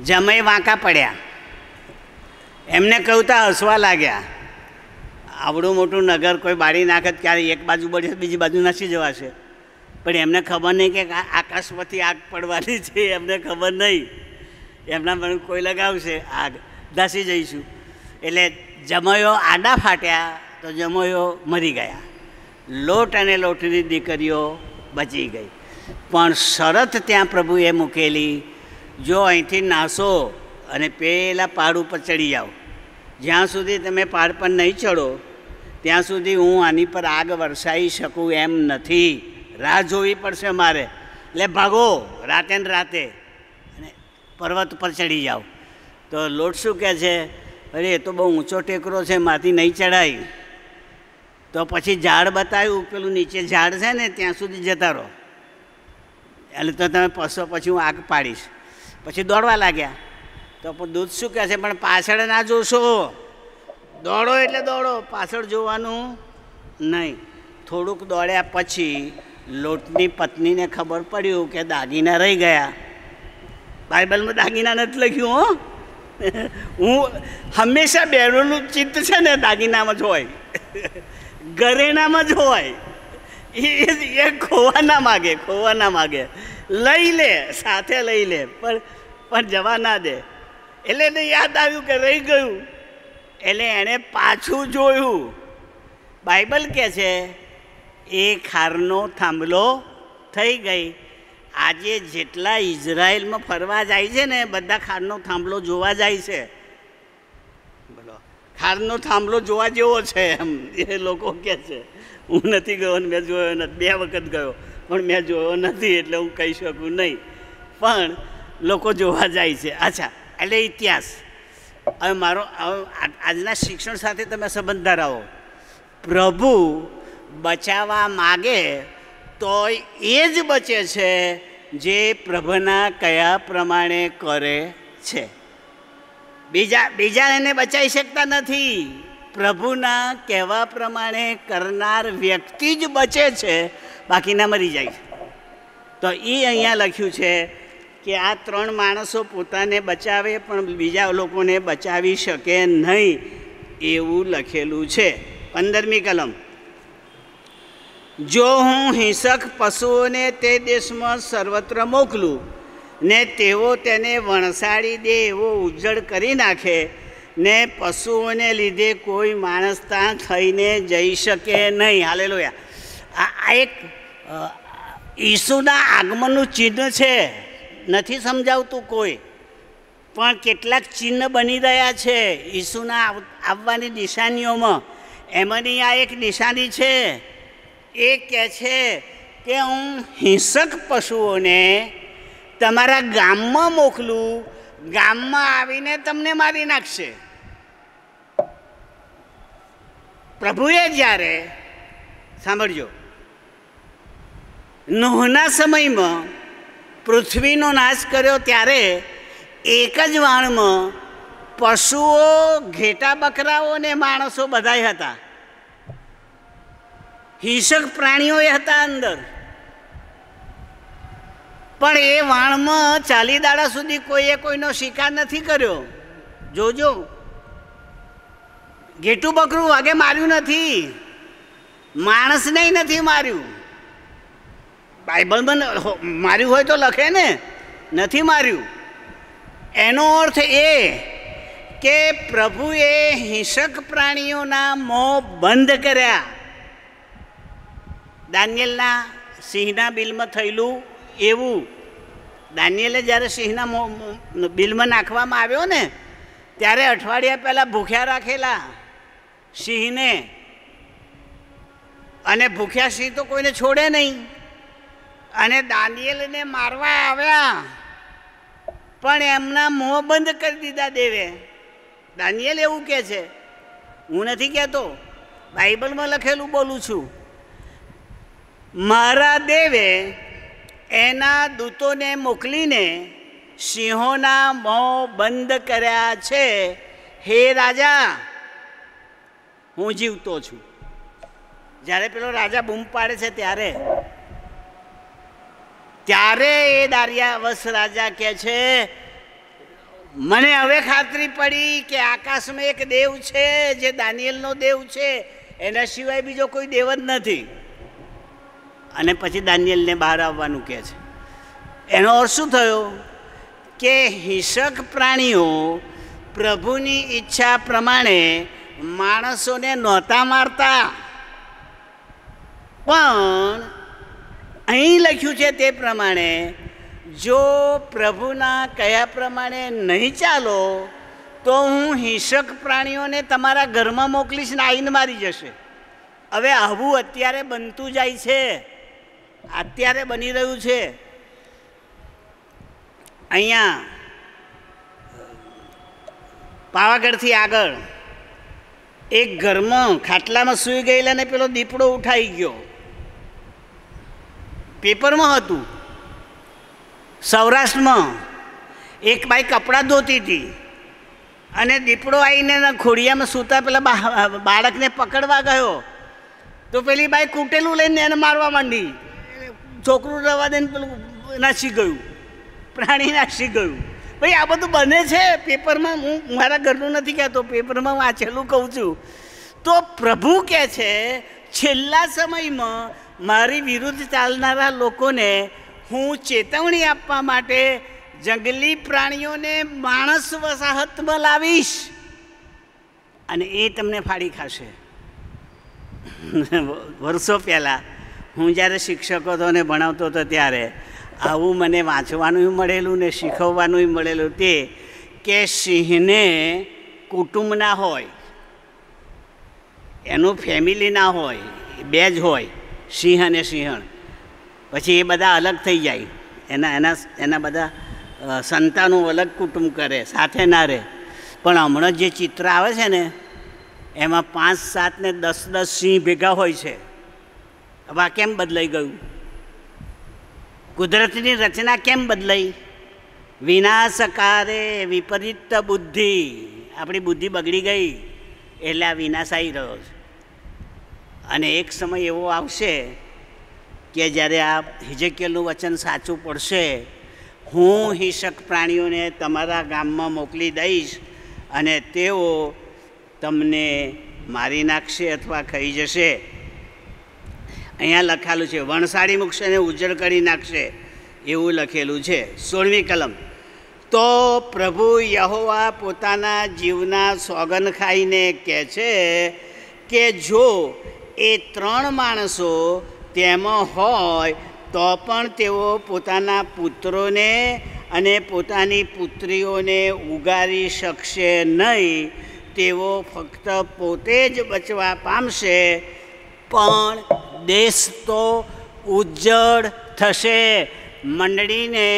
જમાઈ વાંકા પડ્યા. એમને કહેતા હસવા લાગ્યા, આવડું મોટું નગર કોઈ બાળી નાખે, ક્યારે એક બાજુ બળી બીજી બાજુ નાસી જવાશે. પણ એમને ખબર નહીં કે આકાશમાંથી આગ પડવાની છે, એમને ખબર નહીં. એમના મને કોઈ લગાવશે આગ, ધસી જઈશું. એટલે જમાઈઓ આડા ફાટ્યા તો જમાઈઓ મરી ગયા. લોટ અને લોટની દીકરીઓ બચી ગઈ. પણ શરત ત્યાં પ્રભુએ મૂકેલી, જો અહીંથી નાસો અને પેલા પહાડ ઉપર ચડી જાઓ, જ્યાં સુધી તમે પહાડ પર નહીં ચડો ત્યાં સુધી હું આની પર આગ વરસાવી શકું એમ નથી. રાહ જોવી પડશે મારે. એટલે ભાગો રાતે ને રાતે અને પર્વત પર ચડી જાઓ. તો લોટ શું કહે છે, અરે એ તો બહુ ઊંચો ટેકરો છે, માથી નહીં ચડાય. તો પછી ઝાડ બતાવ્યું, પેલું નીચે ઝાડ છે ને ત્યાં સુધી જતા રહો, એટલે તો તમે પછી હું આગ પાડીશ. પછી દોડવા લાગ્યા. તો દૂધ શું કહે છે, પણ પાછળ ના જોશો, દોડો એટલે દોડો, પાછળ જોવાનું નહીં. થોડુંક દોડ્યા પછી લોટની પત્નીને ખબર પડ્યું કે દાગીના રહી ગયા. બાઇબલમાં દાગીના નથી લખ્યું. હો, હું હંમેશા બહેનોનું ચિત્ત છે ને દાગીનામાં જ હોય, ઘરેણામાં જ હોય. એ ખોવા ના માગે, લઈ લે, સાથે લઈ લે, પણ જવા ના દે. એટલે એને યાદ આવ્યું કે રહી ગયું. એટલે એણે પાછું જોયું. બાઇબલ કહે છે એ ખારનો થાંભલો થઈ ગઈ. આજે જેટલા ઇઝરાયલમાં ફરવા જાય છે ને બધા ખારનો થાંભલો જોવા જાય છે. ખારનો થાંભલો જોવા જેવો છે એમ એ લોકો કહે છે. હું નથી ગયો ને મેં જોયો નથી, 2 વખત ગયો પણ મેં જોયો નથી એટલે હું કહી શકું નહીં, પણ લોકો જોવા જાય છે. અચ્છા, એટલે ઇતિહાસ. હવે મારો આજના શિક્ષણ સાથે તમે સંબંધ ધરાવો. પ્રભુ બચાવવા માગે તો એ જ બચે છે જે પ્રભુના કયા પ્રમાણે કરે છે. બીજા એને બચાવી શકતા નથી. પ્રભુના કહેવા પ્રમાણે કરનાર વ્યક્તિ જ બચે છે, બાકીના મરી જાય. તો એ અહીંયા લખ્યું છે કે આ 3 માણસો પોતાને બચાવે પણ બીજા લોકોને બચાવી શકે નહીં, એવું લખેલું છે. 15મી કલમ. જો હું હિંસક પશુઓને તે દેશમાં સર્વત્ર મોકલું ને તેઓ તેને વણસાડી દે એવો ઉજ્જડ કરી નાખે ને પશુઓને લીધે કોઈ માણસ ત્યાં થઈને જઈ શકે નહીં. હાલેલુયા. આ એક ઈસુના આગમનનું ચિહ્ન છે. નથી સમજાવતું કોઈ, પણ કેટલાક ચિહ્ન બની રહ્યા છે ઈસુના આવવાની નિશાનીઓમાં. એમાંની આ એક નિશાની છે. એ કહે છે કે હું હિંસક પશુઓને તમારા ગામમાં મોકલું, ગામમાં આવીને તમને મારી નાખશે. પ્રભુએ જ્યારે, સાંભળજો, નૂહના સમયમાં પૃથ્વીનો નાશ કર્યો ત્યારે એક જ વાણમાં પશુઓ, ઘેટા બકરાઓ ને માણસો બધાય હતા. હિંસક પ્રાણીઓ હતા અંદર. પણ એ વાણમાં 40 દાડા સુધી કોઈએ કોઈનો શિકાર નથી કર્યો. જોજો, ઘેટું બકરું વાગે માર્યું નથી, માણસને નથી માર્યું. બાઇબલમાં માર્યું હોય તો લખે ને, નથી માર્યું. એનો અર્થ એ કે પ્રભુએ હિંસક પ્રાણીઓના મોં બંધ કર્યા. દાનિયેલના સિંહના બિલમાં થયેલું એવું. દાનિયેલે જ્યારે સિંહના બિલમાં નાખવામાં આવ્યો ને ત્યારે અઠવાડિયા પહેલાં ભૂખ્યા રાખેલા સિંહને, અને ભૂખ્યા સિંહ તો કોઈને છોડે નહીં. અને દાનિયેલને મારવા આવ્યા પણ એમના મોં બંધ કરી દીધા દેવે. દાનિયેલ એવું કહે છે, હું નથી કહેતો, બાઇબલમાં લખેલું બોલું છું. મારા દેવે એના દૂતોને મોકલીને સિંહોના મોં બંધ કર્યા છે. હે રાજા, હું જીવતો છું. જ્યારે પેલો રાજા બૂમ પાડે છે ત્યારે એ દારિયાવશ રાજા કહે છે, મને હવે ખાતરી પડી કે આકાશમાં એક દેવ છે જે દાનિયેલનો દેવ છે, એના સિવાય બીજો કોઈ દેવ જ નથી. અને પછી દાનિયેલને બહાર આવવાનું કહે છે. એનો અર્થ શું થયો કે હિંસક પ્રાણીઓ પ્રભુની ઈચ્છા પ્રમાણે માણસોને નહોતા મારતા, પણ અહીં લખ્યું છે તે પ્રમાણે જો પ્રભુના કયા પ્રમાણે નહીં ચાલો તો હું હિંસક પ્રાણીઓને તમારા ઘરમાં મોકલીશ ને આવીને મારી જશે. હવે આવું અત્યારે બનતું જાય છે, અત્યારે બની રહ્યું છે. અહીંયા પાવાગઢથી આગળ એક ઘરમાં ખાટલામાં સૂઈ ગયેલા ને પેલો દીપડો ઉઠાઈ ગયો. પેપરમાં હતું. સૌરાષ્ટ્રમાં એક બાઈ કપડાં ધોતી હતી અને દીપડો આવીને ખોડિયામાં સૂતા પેલા બાળકને પકડવા ગયો તો પેલી બાઈ કૂટેલું લઈને એને મારવા માંડી. છોકરું રવા દઈને પેલું નાસી ગયું, પ્રાણી નાસી ગયું. ભાઈ આ બધું બને છે પેપરમાં. હું મારા ઘરનું નથી કહેતો, પેપરમાં વાંચેલું કહું છું. તો પ્રભુ કહે છે છેલ્લા સમયમાં મારી વિરુદ્ધ ચાલનારા લોકોને હું ચેતવણી આપવા માટે જંગલી પ્રાણીઓને માણસ વસાહતમાં લાવીશ અને એ તમને ફાડી ખાશે. વર્ષો પહેલાં હું જ્યારે શિક્ષકો હતો ને ભણાવતો હતો ત્યારે આવું મને વાંચવાનું મળેલું ને શીખવવાનું મળેલું તે કે સિંહને કુટુંબ ના હોય, એનું ફેમિલી ના હોય, બે જ હોય, સિંહ અને સિંહણ. પછી એ બધા અલગ થઈ જાય, એના બધા સંતાનો અલગ કુટુંબ કરે, સાથે ના રહે. પણ હમણાં જે ચિત્ર આવે છે ને એમાં 5, 7 ને 10 સિંહ ભેગા હોય છે. હવે આ કેમ બદલાઈ ગયું? કુદરતની રચના કેમ બદલાઈ? વિનાશકારે વિપરીત બુદ્ધિ, આપણી બુદ્ધિ બગડી ગઈ એટલે આ વિનાશ આવી રહ્યો છે. અને એક સમય એવો આવશે કે જ્યારે આ હિજકીએલનું વચન સાચું પડશે, હું હિંસક પ્રાણીઓને તમારા ગામમાં મોકલી દઈશ અને તેઓ તમને મારી નાખશે અથવા ખાઈ જશે. અહીંયા લખાયેલું છે વણસાડી મૂકશે અને ઉજ્જડ કરી નાખશે, એવું લખેલું છે. 16મી કલમ. તો પ્રભુ યહોવા પોતાના જીવના સોગન ખાઈને કહે છે કે જો એ 3 માણસો તેમાં હોય તો પણ તેઓ પોતાના પુત્રોને અને પોતાની પુત્રીઓને ઉગારી શકશે નહીં. તેઓ ફક્ત પોતે જ બચવા પામશે, પણ દેશ તો ઉજ્જડ થશે. મંડળીને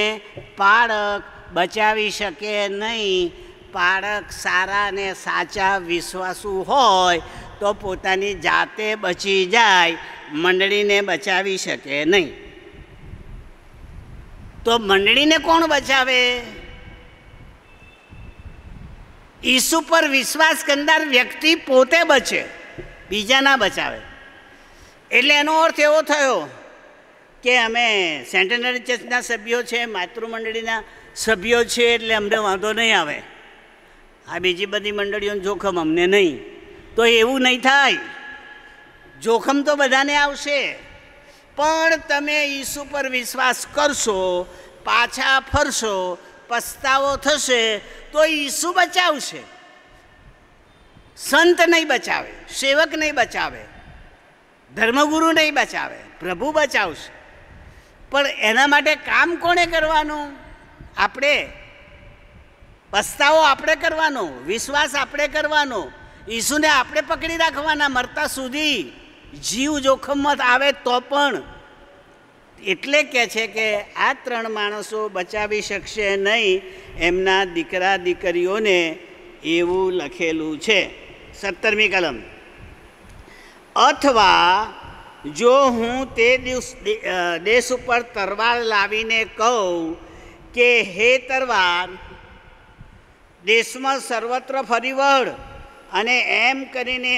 પાળક બચાવી શકે નહીં. પાળક સારા અને સાચા વિશ્વાસુ હોય તો પોતાની જાતે બચી જાય, મંડળીને બચાવી શકે નહીં. તો મંડળીને કોણ બચાવે? ઈસુ પર વિશ્વાસ કરનાર વ્યક્તિ પોતે બચે, બીજા ના બચાવે. એટલે એનો અર્થ એવો થયો કે અમે સેન્ટેનરી ચર્ચના સભ્યો છે, માતૃમંડળીના સભ્યો છે, એટલે અમને વાંધો નહીં આવે. આ બીજી બધી મંડળીઓનું જોખમ અમને નહીં. તો એવું નહીં થાય. જોખમ તો બધાને આવશે, પણ તમે ઈસુ પર વિશ્વાસ કરશો, પાછા ફરશો, પસ્તાવો થશે તો ઈસુ બચાવશે. સંત નહીં બચાવે, સેવક નહીં બચાવે, ધર્મગુરુ નહીં બચાવે, પ્રભુ બચાવશે. પણ એના માટે કામ કોણે કરવાનું? આપણે. પસ્તાવો આપણે કરવાનો, વિશ્વાસ આપણે કરવાનો, ઈસુને આપણે પકડી રાખવાના મરતા સુધી, જીવ જોખમમાં આવે તો પણ. એટલે કહે છે કે આ 3 માણસો બચાવી શકશે નહીં એમના દીકરા દીકરીઓને, એવું લખેલું છે. 17મી કલમ. અથવા જો હું તે દેશ ઉપર તરવાર લાવીને કહું કે હે તરવાર, દેશમાં સર્વત્ર ફરી વળ, અને એમ કરીને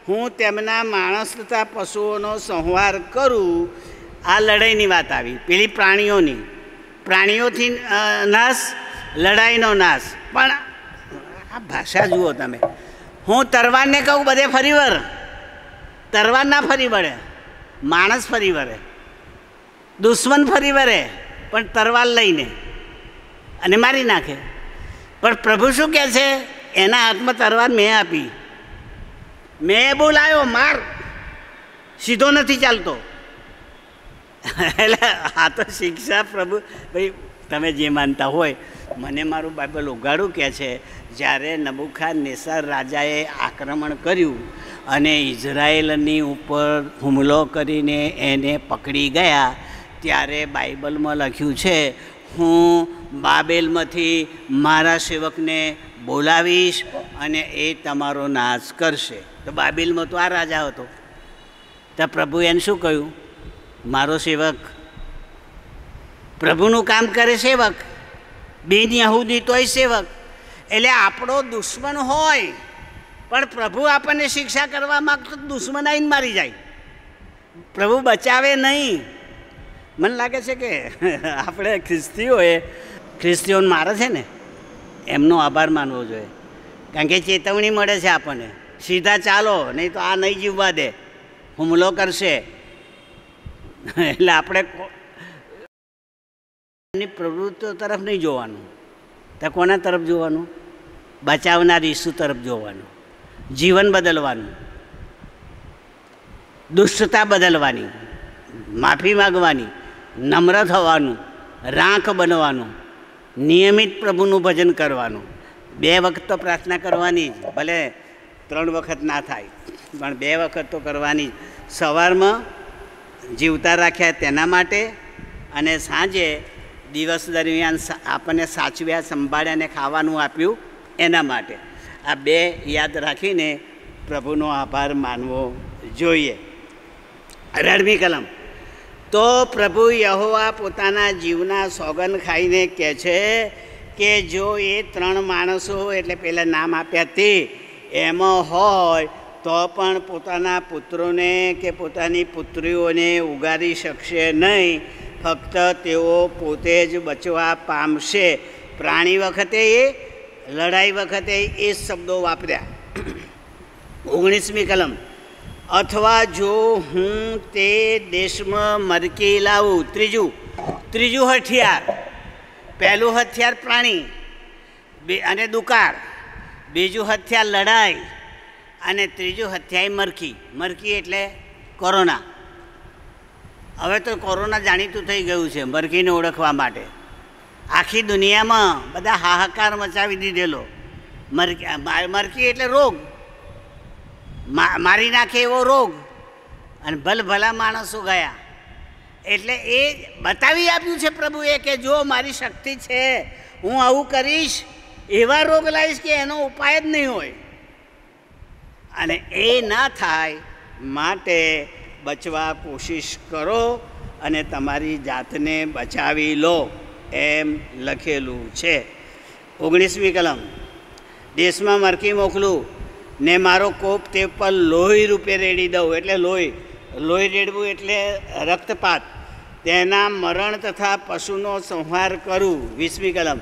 હું તેમના માણસ તથા પશુઓનો સંહાર કરું. આ લડાઈની વાત આવી, પેલી પ્રાણીઓથી નાશ, લડાઈનો નાશ. પણ આ ભાષા જુઓ તમે. હું તરવારને કહું બધે ફરી વળ, તરવાર ના ફરી વળે, માણસ ફરી વળે, દુશ્મન ફરી વળે પણ તરવાર લઈને અને મારી નાખે. પણ પ્રભુ શું કહે છે? એના હાથમાં તરવાર મેં આપી, મેં બોલાયો, માર, સીધો નથી ચાલતો. એટલે આ તો શિક્ષા પ્રભુ. ભાઈ તમે જે માનતા હોય, મને મારું બાઇબલ ઉઘાડું કહે છે જ્યારે નબુખાદનેસર રાજાએ આક્રમણ કર્યું અને ઇઝરાયેલની ઉપર હુમલો કરીને એને પકડી ગયા, ત્યારે બાઇબલમાં લખ્યું છે હું બાબેલમાંથી મારા સેવકને બોલાવીશ અને એ તમારો નાશ કરશે. તો બાબેલમાં તો આ રાજા હતો. તો પ્રભુ એને શું કહ્યું? મારો સેવક. પ્રભુનું કામ કરે સેવક, બિન યહૂદી તોય સેવક. એટલે આપણો દુશ્મન હોય પણ પ્રભુ આપણને શિક્ષા કરવા માગતો દુશ્મન આવીને મારી જાય, પ્રભુ બચાવે નહીં. મને લાગે છે કે આપણે ખ્રિસ્તીઓને મારે છે ને, એમનો આભાર માનવો જોઈએ. કારણ કે ચેતવણી મળે છે આપણને, સીધા ચાલો નહીં તો આ નહીં જીવવા દે, હુમલો કરશે. એટલે આપણે એની પ્રવૃત્તિઓ તરફ નહીં જોવાનું, તો કોના તરફ જોવાનું? બચાવનાર ઈસુ તરફ જોવાનું. જીવન બદલવાનું, દુષ્ટતા બદલવાની, માફી માગવાની, નમ્ર થવાનું, રાખ બનવાનું, નિયમિત પ્રભુનું ભજન કરવાનું, 2 વખત તો પ્રાર્થના કરવાની જ. ભલે 3 વખત ના થાય, પણ 2 વખત તો કરવાની. સવારમાં જીવતા રાખ્યા તેના માટે, અને સાંજે દિવસ દરમિયાન આપણને સાચવ્યા, સંભાળ્યા અને ખાવાનું આપ્યું એના માટે. આ 2 યાદ રાખીને પ્રભુનો આભાર માનવો જોઈએ. 18મી કલમ. તો પ્રભુ યહોવા પોતાના જીવના સોગંદ ખાઈને કહે છે કે જો એ 3 માણસો, એટલે પહેલાં નામ આપ્યા તે, એમાં હોય તો પણ પોતાના પુત્રોને કે પોતાની પુત્રીઓને ઉગારી શકશે નહીં, ફક્ત તેઓ પોતે જ બચવા પામશે. પ્રાણી વખતે એ, લડાઈ વખતે એ શબ્દો વાપર્યા. 19મી કલમ. અથવા જો હું તે દેશમાં મરકી લાવું. ત્રીજું હથિયાર. પહેલું હથિયાર પ્રાણી અને દુકાળ, બીજું હથિયાર લડાઈ, અને ત્રીજું હથિયાર મરકી એટલે કોરોના. હવે તો કોરોના જાણીતું થઈ ગયું છે મરકીને ઓળખવા માટે. આખી દુનિયામાં બધા હાહાકાર મચાવી દીધેલો. મરકી એટલે રોગ, મારી નાખે એવો રોગ, અને ભલા માણસો ગયા. એટલે એ બતાવી આપ્યું છે પ્રભુએ કે જો મારી શક્તિ છે, હું આવું કરીશ, એવા રોગ લાવીશ કે એનો ઉપાય જ નહીં હોય. અને એ ના થાય માટે બચવા કોશિશ કરો અને તમારી જાતને બચાવી લો, એમ લખેલું છે. 19મી કલમ. દેશમાં મરકી મોકલું ને મારો કોપ તે પર લોહી રૂપે રેડી દઉં. એટલે લોહી રેડવું એટલે રક્તપાત. તેના મરણ તથા પશુનો સંહાર કરું. 20મી કલમ.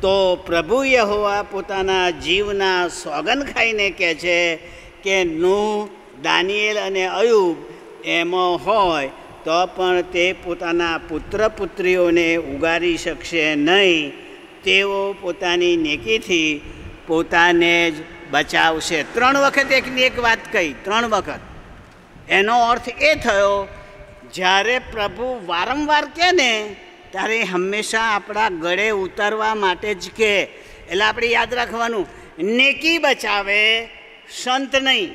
તો પ્રભુ યહોવા પોતાના જીવના સોગંદ ખાઈને કહે છે કે નૂહ, દાનિયેલ અને અયુબ એમાં હોય તો પણ તે પોતાના પુત્ર પુત્રીઓને ઉગારી શકશે નહીં, તેઓ પોતાની નેકીથી પોતાને જ બચાવશે. 3 વખત એકની એક વાત કહી, 3 વખત. એનો અર્થ એ થયો, જ્યારે પ્રભુ વારંવાર કહે ને ત્યારે હંમેશા આપણા ગળે ઉતારવા માટે જ કહે. એટલે આપણે યાદ રાખવાનું, નેકી બચાવે સંત નહીં,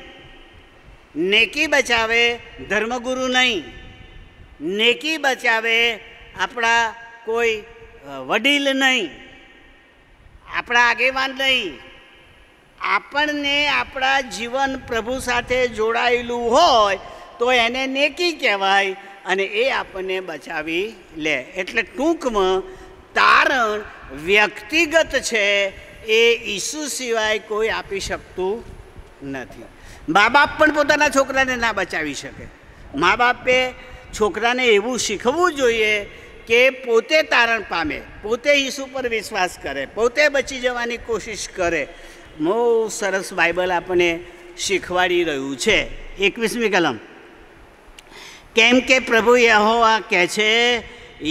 નેકી બચાવે ધર્મગુરુ નહીં, નેકી બચાવે આપણા કોઈ વડીલ નહીં, આપણા આગેવાન નહીં. આપણને આપણા જીવન પ્રભુ સાથે જોડાયેલું હોય તો એને નેકી કહેવાય, અને એ આપણને બચાવી લે. એટલે ટૂંકમાં તારણ વ્યક્તિગત છે, એ ઈસુ સિવાય કોઈ આપી શકતું નથી. મા બાપ પણ પોતાના છોકરાને ના બચાવી શકે. મા બાપે છોકરાને એવું શીખવવું જોઈએ કે પોતે તારણ પામે, પોતે ઈસુ પર વિશ્વાસ કરે, પોતે બચી જવાની કોશિશ કરે. બહુ સરસ બાઇબલ આપણને શીખવાડી રહ્યું છે. 21મી કલમ. કેમ કે પ્રભુ યહોવા કહે છે,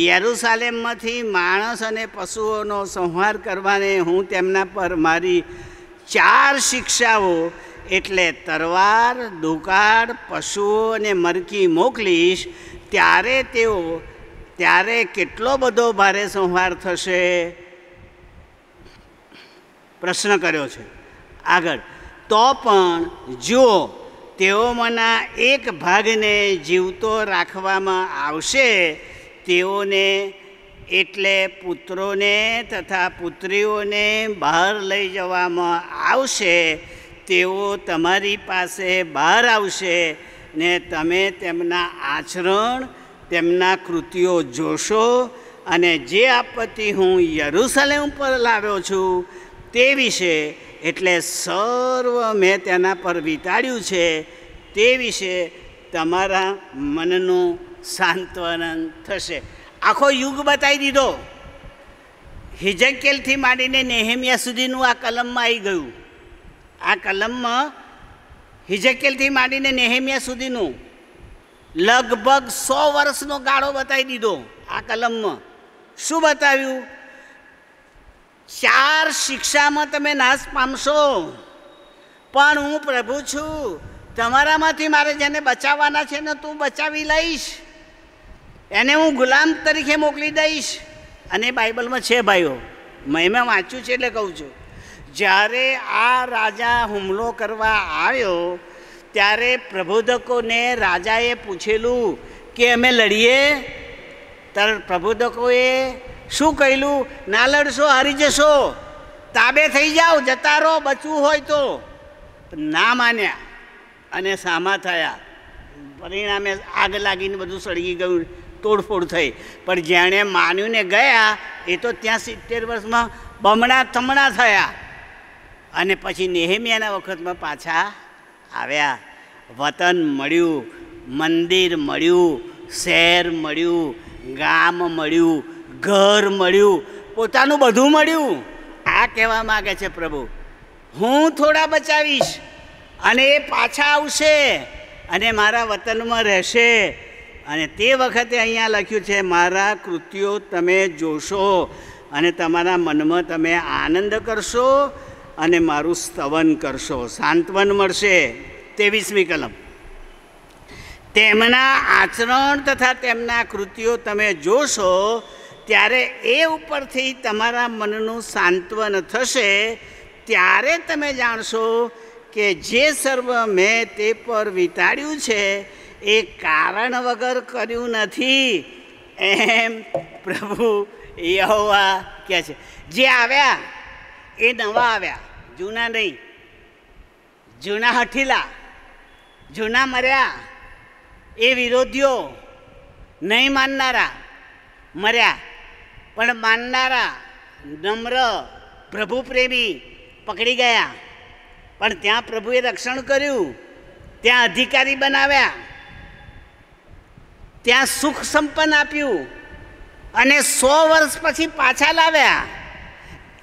યરૂશાલેમમાંથી માણસ અને પશુઓનો સંહાર કરવાને હું તેમના પર મારી 4 શિક્ષાઓ એટલે તરવાર, દુકાળ, પશુઓ અને મરકી મોકલીશ. ત્યારે કેટલો બધો ભારે સંહાર થશે? પ્રશ્ન કર્યો છે. આગળ. તો પણ જુઓ, તેઓમાંના એક ભાગને જીવતો રાખવામાં આવશે, તેઓને એટલે પુત્રોને તથા પુત્રીઓને બહાર લઈ જવામાં આવશે. તેઓ તમારી પાસે બહાર આવશે ને તમે તેમના આચરણ, તેમના કૃત્યો જોશો, અને જે આપત્તિ હું યરૂશાલેમ પર લાવ્યો છું તે વિશે, એટલે સર્વ મેં તેના પર વિતાડ્યું છે તે વિશે તમારા મનનું સાંત્વન થશે. આખો યુગ બતાવી દીધો. હિજકેલથી માંડીને નેહેમિયા સુધીનું આ કલમમાં આવી ગયું. આ કલમમાં હિજકેલથી માંડીને નેહેમિયા સુધીનું લગભગ 100 વર્ષનો ગાળો બતાવી દીધો. આ કલમમાં શું બતાવ્યું? 4 શિક્ષામાં તમે નાશ પામશો, પણ હું પ્રભુ છું, તમારામાંથી મારે જેને બચાવવાના છે ને તું બચાવી લઈશ, એને હું ગુલામ તરીકે મોકલી દઈશ. અને બાઇબલમાં છે ભાઈઓ, મેં વાંચ્યું છે એટલે કહું છું. જ્યારે આ રાજા હુમલો કરવા આવ્યો ત્યારે પ્રબોધકોને રાજાએ પૂછેલું કે અમે લડીએ? ત્યારે પ્રબોધકોએ શું કહેલું? ના લડશો, હારી જશો, તાબે થઈ જાઓ, જતા રહો, બચવું હોય તો. ના માન્યા અને સામા થયા. પરિણામે આગ લાગીને બધું સળગી ગયું, તોડફોડ થઈ. પણ જેણે માન્યું ને ગયા એ તો ત્યાં 70 વર્ષમાં બમણા થમણા થયા. અને પછી નેહેમિયાના વખતમાં પાછા આવ્યા. વતન મળ્યું, મંદિર મળ્યું, શહેર મળ્યું, ગામ મળ્યું, ઘર મળ્યું, પોતાનું બધું મળ્યું. આ કહેવા માગે છે પ્રભુ, હું થોડા બચાવીશ અને એ પાછા આવશે અને મારા વતનમાં રહેશે. અને તે વખતે અહીંયા લખ્યું છે, મારા કૃત્યો તમે જોશો અને તમારા મનમાં તમે આનંદ કરશો અને મારું સ્તવન કરશો, સાંત્વન મળશે. 23મી કલમ. તેમના આચરણ તથા તેમના કૃત્યો તમે જોશો ત્યારે એ ઉપરથી તમારા મનનું સાંત્વન થશે. ત્યારે તમે જાણશો કે જે સર્વ મેં તે પર વિતાડ્યું છે એ કારણ વગર કર્યું નથી, એમ પ્રભુ યહોવા કહે છે. જે આવ્યા એ નવા આવ્યા, જૂના નહીં. જૂના હઠીલા, જૂના મર્યા, એ વિરોધીઓ, નહીં માનનારા મર્યા. પણ માનનારા, નમ્ર, પ્રભુ પ્રેમી પકડી ગયા. પણ ત્યાં પ્રભુએ રક્ષણ કર્યું, ત્યાં અધિકારી બનાવ્યા, ત્યાં સુખ સંપન્ન આપ્યું અને 100 વર્ષ પછી પાછા લાવ્યા.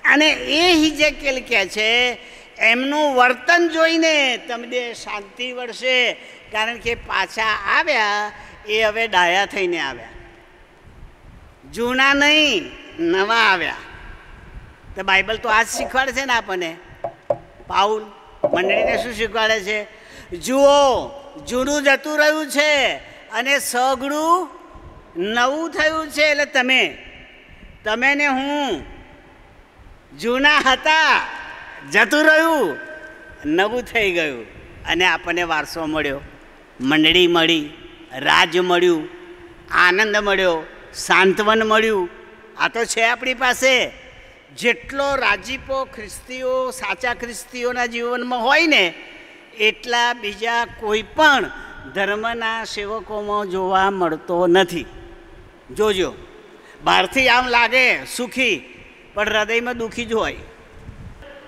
અને એ હિજકેલ કહે છે, એમનું વર્તન જોઈને તમને શાંતિ વળશે, કારણ કે પાછા આવ્યા એ હવે ડાયા થઈને આવ્યા, જૂના નહીં, નવા આવ્યા. તો બાઇબલ તો આ જ શીખવાડે છે ને આપણને. પાઉલ મંડળીને શું શીખવાડે છે? જુઓ, જૂનું જતું રહ્યું છે અને સઘળું નવું થયું છે. એટલે તમે ને હું જૂના હતા, જતું રહ્યું, નવું થઈ ગયું અને આપણને વારસો મળ્યો, મંડળી મળી, રાજ મળ્યું, આનંદ મળ્યો, સાંત્વન મળ્યું. આ તો છે આપણી પાસે. જેટલો રાજીપો ખ્રિસ્તીઓ, સાચા ખ્રિસ્તીઓના જીવનમાં હોય ને એટલા બીજા કોઈ પણ ધર્મના સેવકોમાં જોવા મળતો નથી. જોજો, બહારથી આમ લાગે સુખી પણ હૃદયમાં દુઃખી જ હોય.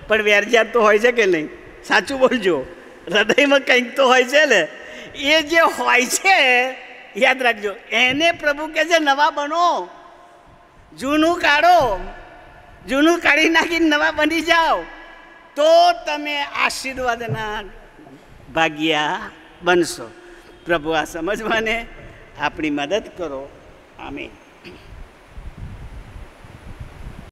પણ વેરજાત તો હોય છે કે નહીં? સાચું બોલજો, હૃદયમાં કંઈક તો હોય છે ને. એ જે હોય છે યાદ રાખજો, એને પ્રભુ કહે છે નવા બનો. જૂનું કાઢો, જૂનું કાઢી નાખીને નવા બની જાઓ, તો તમે આશીર્વાદના ભાગ્યા બનશો. પ્રભુ આ સમજવાને આપણી મદદ કરો. આમીન.